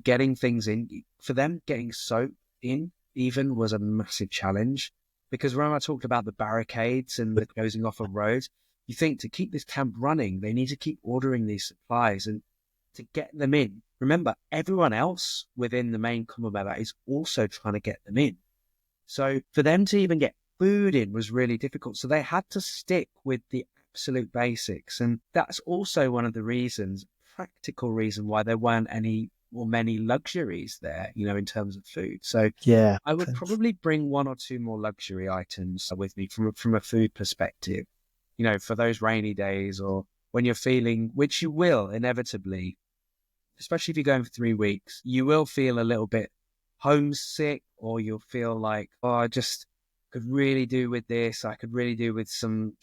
Getting things in for them, getting soap in even was a massive challenge, because when I talked about the barricades and the closing off of roads, you think to keep this camp running, they need to keep ordering these supplies and to get them in. Remember, everyone else within the main Kumbh Mela is also trying to get them in. So for them to even get food in was really difficult. So they had to stick with the absolute basics. And that's also one of the reasons, practical reason, why there weren't any or many luxuries there, in terms of food. So Yeah. I would probably bring one or two more luxury items with me from a food perspective, for those rainy days, or when you're feeling, which you will inevitably, especially if you're going for 3 weeks, you will feel a little bit homesick, or you'll feel like, oh, I just could really do with this. I could really do with some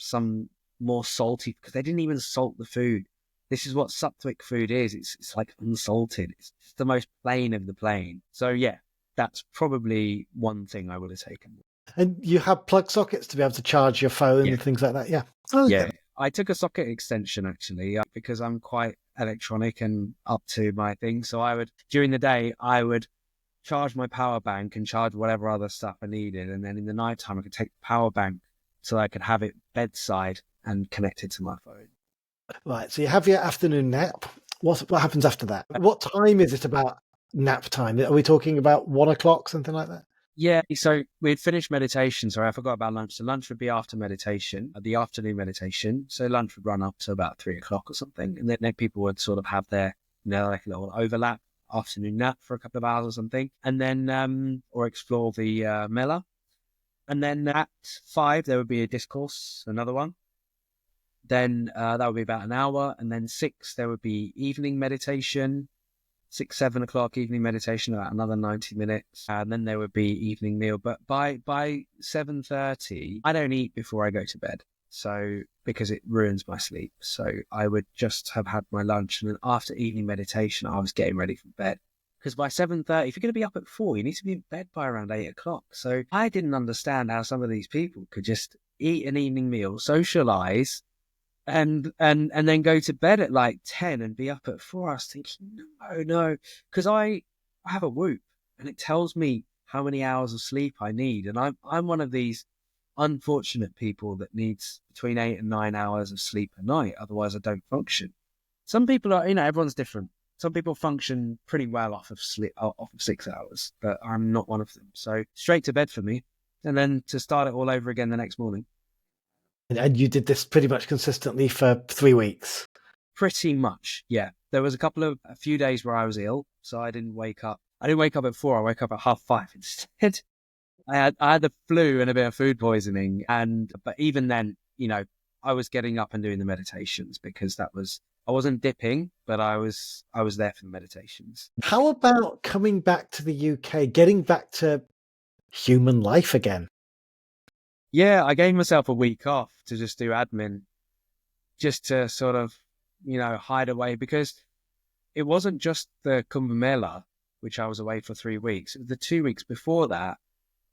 more salty, because they didn't even salt the food. This is what Sattvic food is. It's like unsalted. It's just the most plain of the plain. So yeah, that's probably one thing I would have taken. And you have plug sockets to be able to charge your phone Yeah. and things like that? Yeah. Okay. Yeah. I took a socket extension actually, because I'm quite electronic and up to my thing. So during the day, I would charge my power bank and charge whatever other stuff I needed. And then in the nighttime, I could take the power bank so I could have it bedside and connected to my phone. Right. So you have your afternoon nap. What happens after that? What time is it about nap time? Are we talking about 1 o'clock, something like that? Yeah, so we'd finished meditation. Sorry, I forgot about lunch. So lunch would be after meditation, the afternoon meditation. So lunch would run up to about 3 o'clock or something. And then people would sort of have their, like a little overlap afternoon nap for a couple of hours or something. And then, or explore the Mela. And then at 5, there would be a discourse, another one. Then that would be about an hour. And then 6, there would be evening meditation. 6, 7 o'clock evening meditation, about another 90 minutes. And then there would be evening meal. But by 7:30, I don't eat before I go to bed. So, because it ruins my sleep. So I would just have had my lunch. And then after evening meditation, I was getting ready for bed. Because by 7:30, if you're going to be up at 4, you need to be in bed by around 8 o'clock. So I didn't understand how some of these people could just eat an evening meal, socialize, and then go to bed at like 10 and be up at 4. I was thinking, no, because I have a Whoop and it tells me how many hours of sleep I need. And I'm one of these unfortunate people that needs between 8 and 9 hours of sleep a night. Otherwise I don't function. Some people are, everyone's different. Some people function pretty well off of 6 hours, but I'm not one of them. So straight to bed for me, and then to start it all over again the next morning. And you did this pretty much consistently for 3 weeks? Pretty much, yeah. There was a few days where I was ill, so I didn't wake up. I didn't wake up at 4. I woke up at 5:30 instead. I had the flu and a bit of food poisoning, but even then, I was getting up and doing the meditations, because I wasn't dipping, but I was there for the meditations. How about coming back to the UK, getting back to human life again? Yeah, I gave myself a week off to just do admin, just to sort of, hide away, because it wasn't just the Kumbh Mela, which I was away for 3 weeks. It was the 2 weeks before that.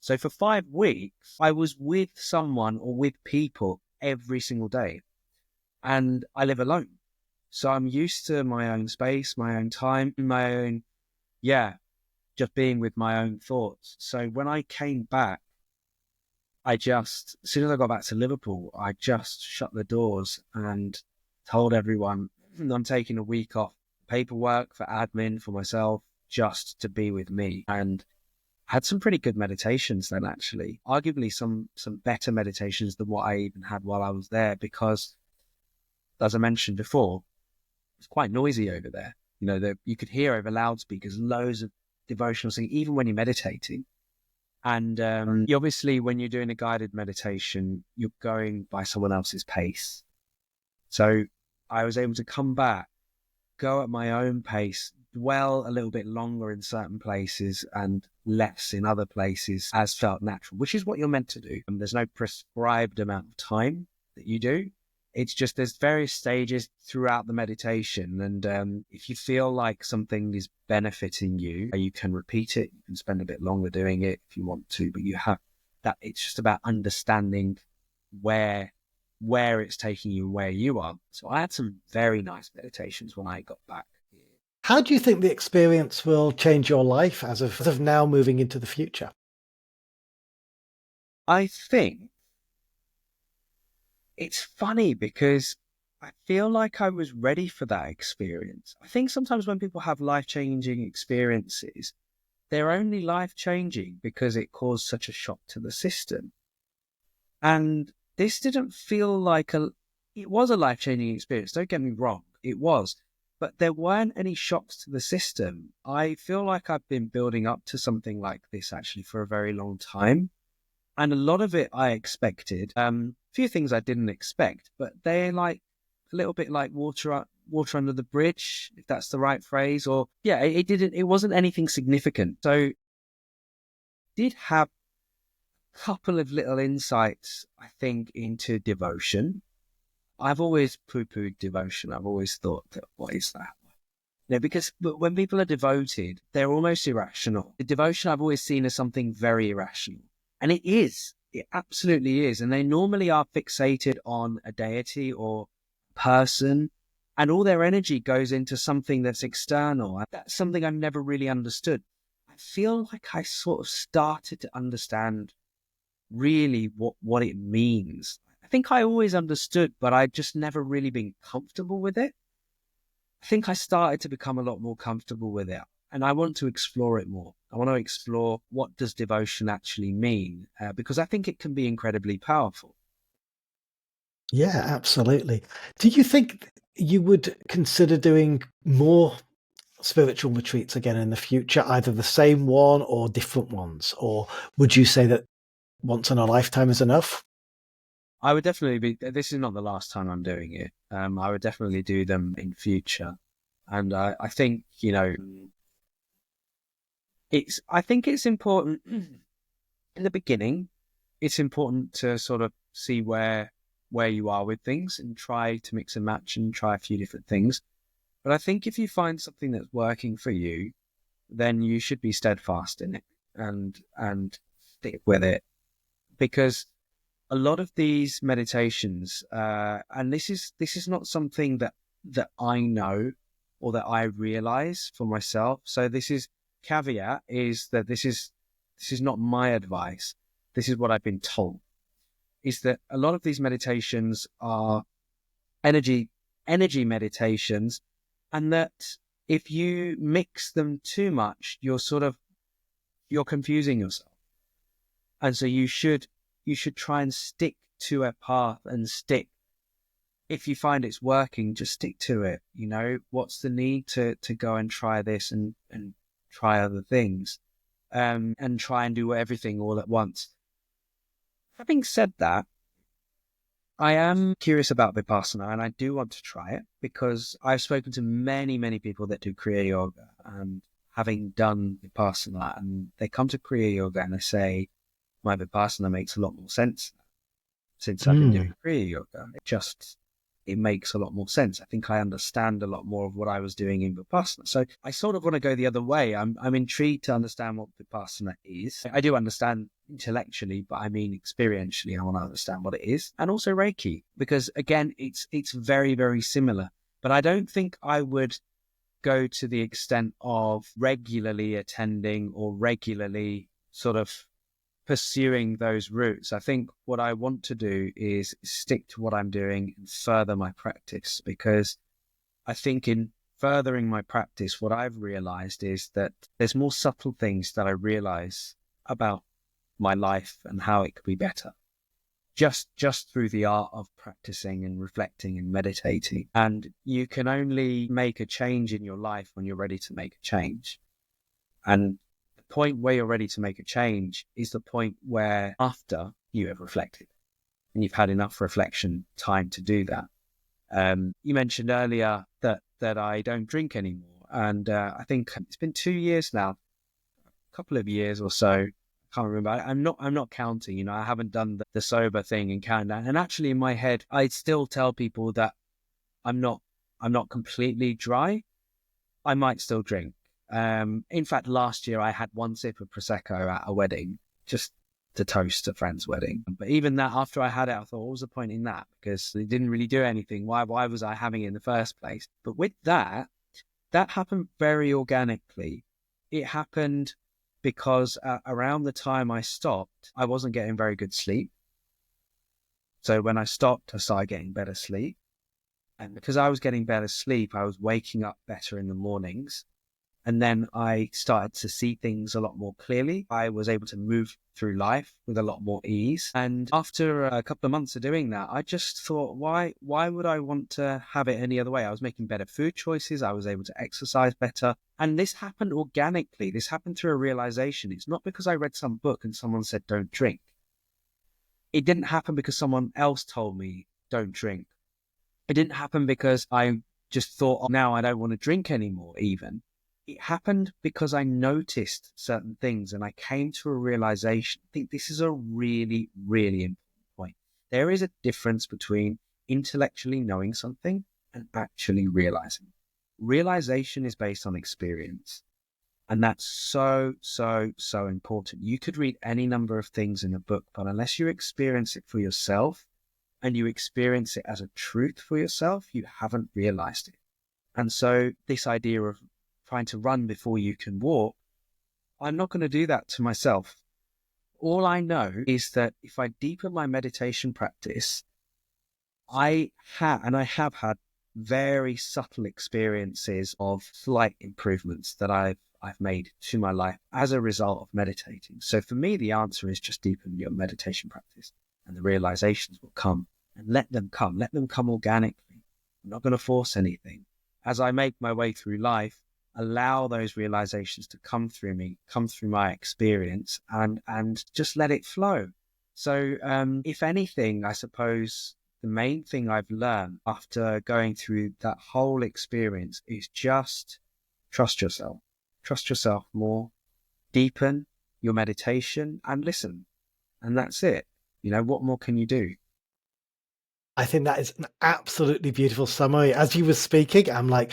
So for 5 weeks, I was with someone or with people every single day. And I live alone. So I'm used to my own space, my own time, my own, just being with my own thoughts. So when I came back, as soon as I got back to Liverpool, I just shut the doors and told everyone I'm taking a week off paperwork for admin for myself, just to be with me. And had some pretty good meditations then, actually, arguably some better meditations than what I even had while I was there, because as I mentioned before, it's quite noisy over there. You could hear over loudspeakers loads of devotional thing, even when you're meditating. And you obviously, when you're doing a guided meditation, you're going by someone else's pace. So I was able to come back, go at my own pace, dwell a little bit longer in certain places and less in other places as felt natural, which is what you're meant to do. And there's no prescribed amount of time that you do. It's just there's various stages throughout the meditation. And if you feel like something is benefiting you, you can repeat it. You can spend a bit longer doing it if you want to, but you have that. It's just about understanding where it's taking you, where you are. So I had some very nice meditations when I got back. How do you think the experience will change your life as of now moving into the future? I think it's funny because I feel like I was ready for that experience. I think sometimes when people have life-changing experiences, they're only life-changing because it caused such a shock to the system. And this didn't feel like it was a life-changing experience. Don't get me wrong, it was. But there weren't any shocks to the system. I feel like I've been building up to something like this actually for a very long time. And a lot of it I expected. A few things I didn't expect, but they're like a little bit like water under the bridge, if that's the right phrase. Or yeah, it wasn't anything significant. So did have a couple of little insights, I think, into devotion. I've always poo-pooed devotion. I've always thought that, what is that? No, because when people are devoted, they're almost irrational. The devotion I've always seen as something very irrational. And it is. It absolutely is. And they normally are fixated on a deity or person, and all their energy goes into something that's external. That's something I've never really understood. I feel like I sort of started to understand really what it means. I think I always understood, but I'd just never really been comfortable with it. I think I started to become a lot more comfortable with it, and I want to explore it more. I want to explore what does devotion actually mean, because I think it can be incredibly powerful. Yeah, absolutely. Do you think you would consider doing more spiritual retreats again in the future, either the same one or different ones? Or would you say that once in a lifetime is enough? I would definitely this is not the last time I'm doing it. I would definitely do them in future. And I think, I think it's important in the beginning. It's important to sort of see where you are with things and try to mix and match and try a few different things. But I think if you find something that's working for you, then you should be steadfast in it and stick with it. Because a lot of these meditations, and this is not something that I know or that I realize for myself. So caveat is that this is not my advice. This is what I've been told, is that a lot of these meditations are energy meditations, and that if you mix them too much, you're confusing yourself. And so you should try and stick to a path and stick. If you find it's working, just stick to it. What's the need to go and try this and try other things, and try and do everything all at once. Having said that, I am curious about Vipassana, and I do want to try it because I've spoken to many, many people that do Kriya Yoga, and having done Vipassana, and they come to Kriya Yoga and they say, my Vipassana makes a lot more sense since I've been doing Kriya Yoga. It makes a lot more sense. I think I understand a lot more of what I was doing in Vipassana. So I sort of want to go the other way. I'm intrigued to understand what Vipassana is. I do understand intellectually, but I mean experientially, I want to understand what it is. And also Reiki, because again, it's very, very similar. But I don't think I would go to the extent of regularly attending or regularly sort of pursuing those routes. I think what I want to do is stick to what I'm doing and further my practice, because I think in furthering my practice, what I've realized is that there's more subtle things that I realize about my life and how it could be better just through the art of practicing and reflecting and meditating. And you can only make a change in your life when you're ready to make a change. And the point where you're ready to make a change is the point where after you have reflected and you've had enough reflection time to do that. You mentioned earlier that I don't drink anymore. And I think it's been 2 years now, a couple of years or so. I can't remember. I'm not counting, I haven't done the sober thing and counting down. And actually in my head, I still tell people that I'm not completely dry. I might still drink. In fact, last year I had 1 sip of Prosecco at a wedding, just to toast a friend's wedding. But even that, after I had it, I thought, what was the point in that? Because it didn't really do anything. Why was I having it in the first place? But with that happened very organically. It happened because around the time I stopped, I wasn't getting very good sleep. So when I stopped, I started getting better sleep. And because I was getting better sleep, I was waking up better in the mornings. And then I started to see things a lot more clearly. I was able to move through life with a lot more ease. And after a couple of months of doing that, I just thought, why would I want to have it any other way? I was making better food choices. I was able to exercise better. And this happened organically. This happened through a realization. It's not because I read some book and someone said, don't drink. It didn't happen because someone else told me, don't drink. It didn't happen because I just thought, now I don't want to drink anymore even. It happened because I noticed certain things and I came to a realization. I think this is a really, really important point. There is a difference between intellectually knowing something and actually realizing. Realization is based on experience. And that's so, so, so important. You could read any number of things in a book, but unless you experience it for yourself and you experience it as a truth for yourself, you haven't realized it. And so this idea of trying to run before you can walk, I'm not going to do that to myself. All I know is that if I deepen my meditation practice, I have had very subtle experiences of slight improvements that I've made to my life as a result of meditating. So for me, the answer is just deepen your meditation practice and the realizations will come, and let them come organically. I'm not going to force anything. As I make my way through life, allow those realizations to come through me, come through my experience, and just let it flow. So if anything, I suppose the main thing I've learned after going through that whole experience is just trust yourself. Trust yourself more, deepen your meditation and listen. And that's it. What more can you do? I think that is an absolutely beautiful summary. As you were speaking, I'm like,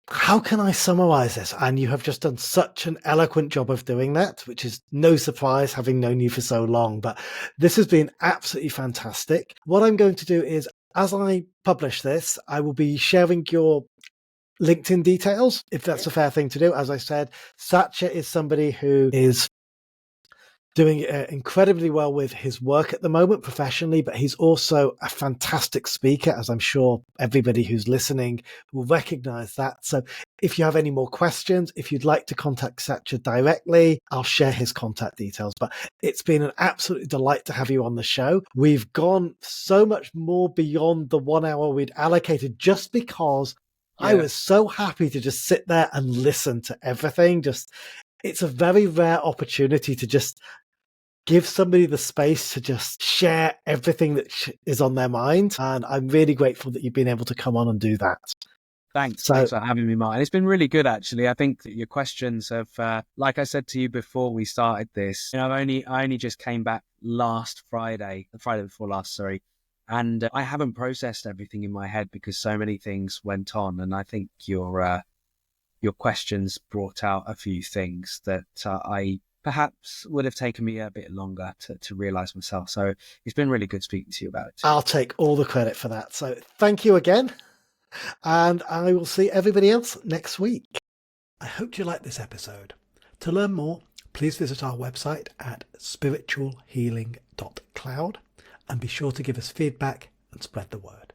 how can I summarize this? And you have just done such an eloquent job of doing that, which is no surprise having known you for so long. But this has been absolutely fantastic. What I'm going to do is, as I publish this, I will be sharing your LinkedIn details, if that's a fair thing to do. As I said, Satya is somebody who is doing incredibly well with his work at the moment professionally, but he's also a fantastic speaker, as I'm sure everybody who's listening will recognize that. So if you have any more questions, if you'd like to contact Satya directly, I'll share his contact details. But it's been an absolute delight to have you on the show. We've gone so much more beyond the 1 hour we'd allocated just because I was so happy to just sit there and listen to everything. It's a very rare opportunity to just give somebody the space to just share everything that is on their mind. And I'm really grateful that you've been able to come on and do that. Thanks for having me, Martin. It's been really good, actually. I think that your questions have, like I said to you before we started this, I only just came back last Friday, the Friday before last, sorry. And I haven't processed everything in my head because so many things went on. And I think your questions brought out a few things that I perhaps would have taken me a bit longer to realize myself. So it's been really good speaking to you about it. I'll take all the credit for that. So thank you again. And I will see everybody else next week. I hope you liked this episode. To learn more, please visit our website at spiritualhealing.cloud and be sure to give us feedback and spread the word.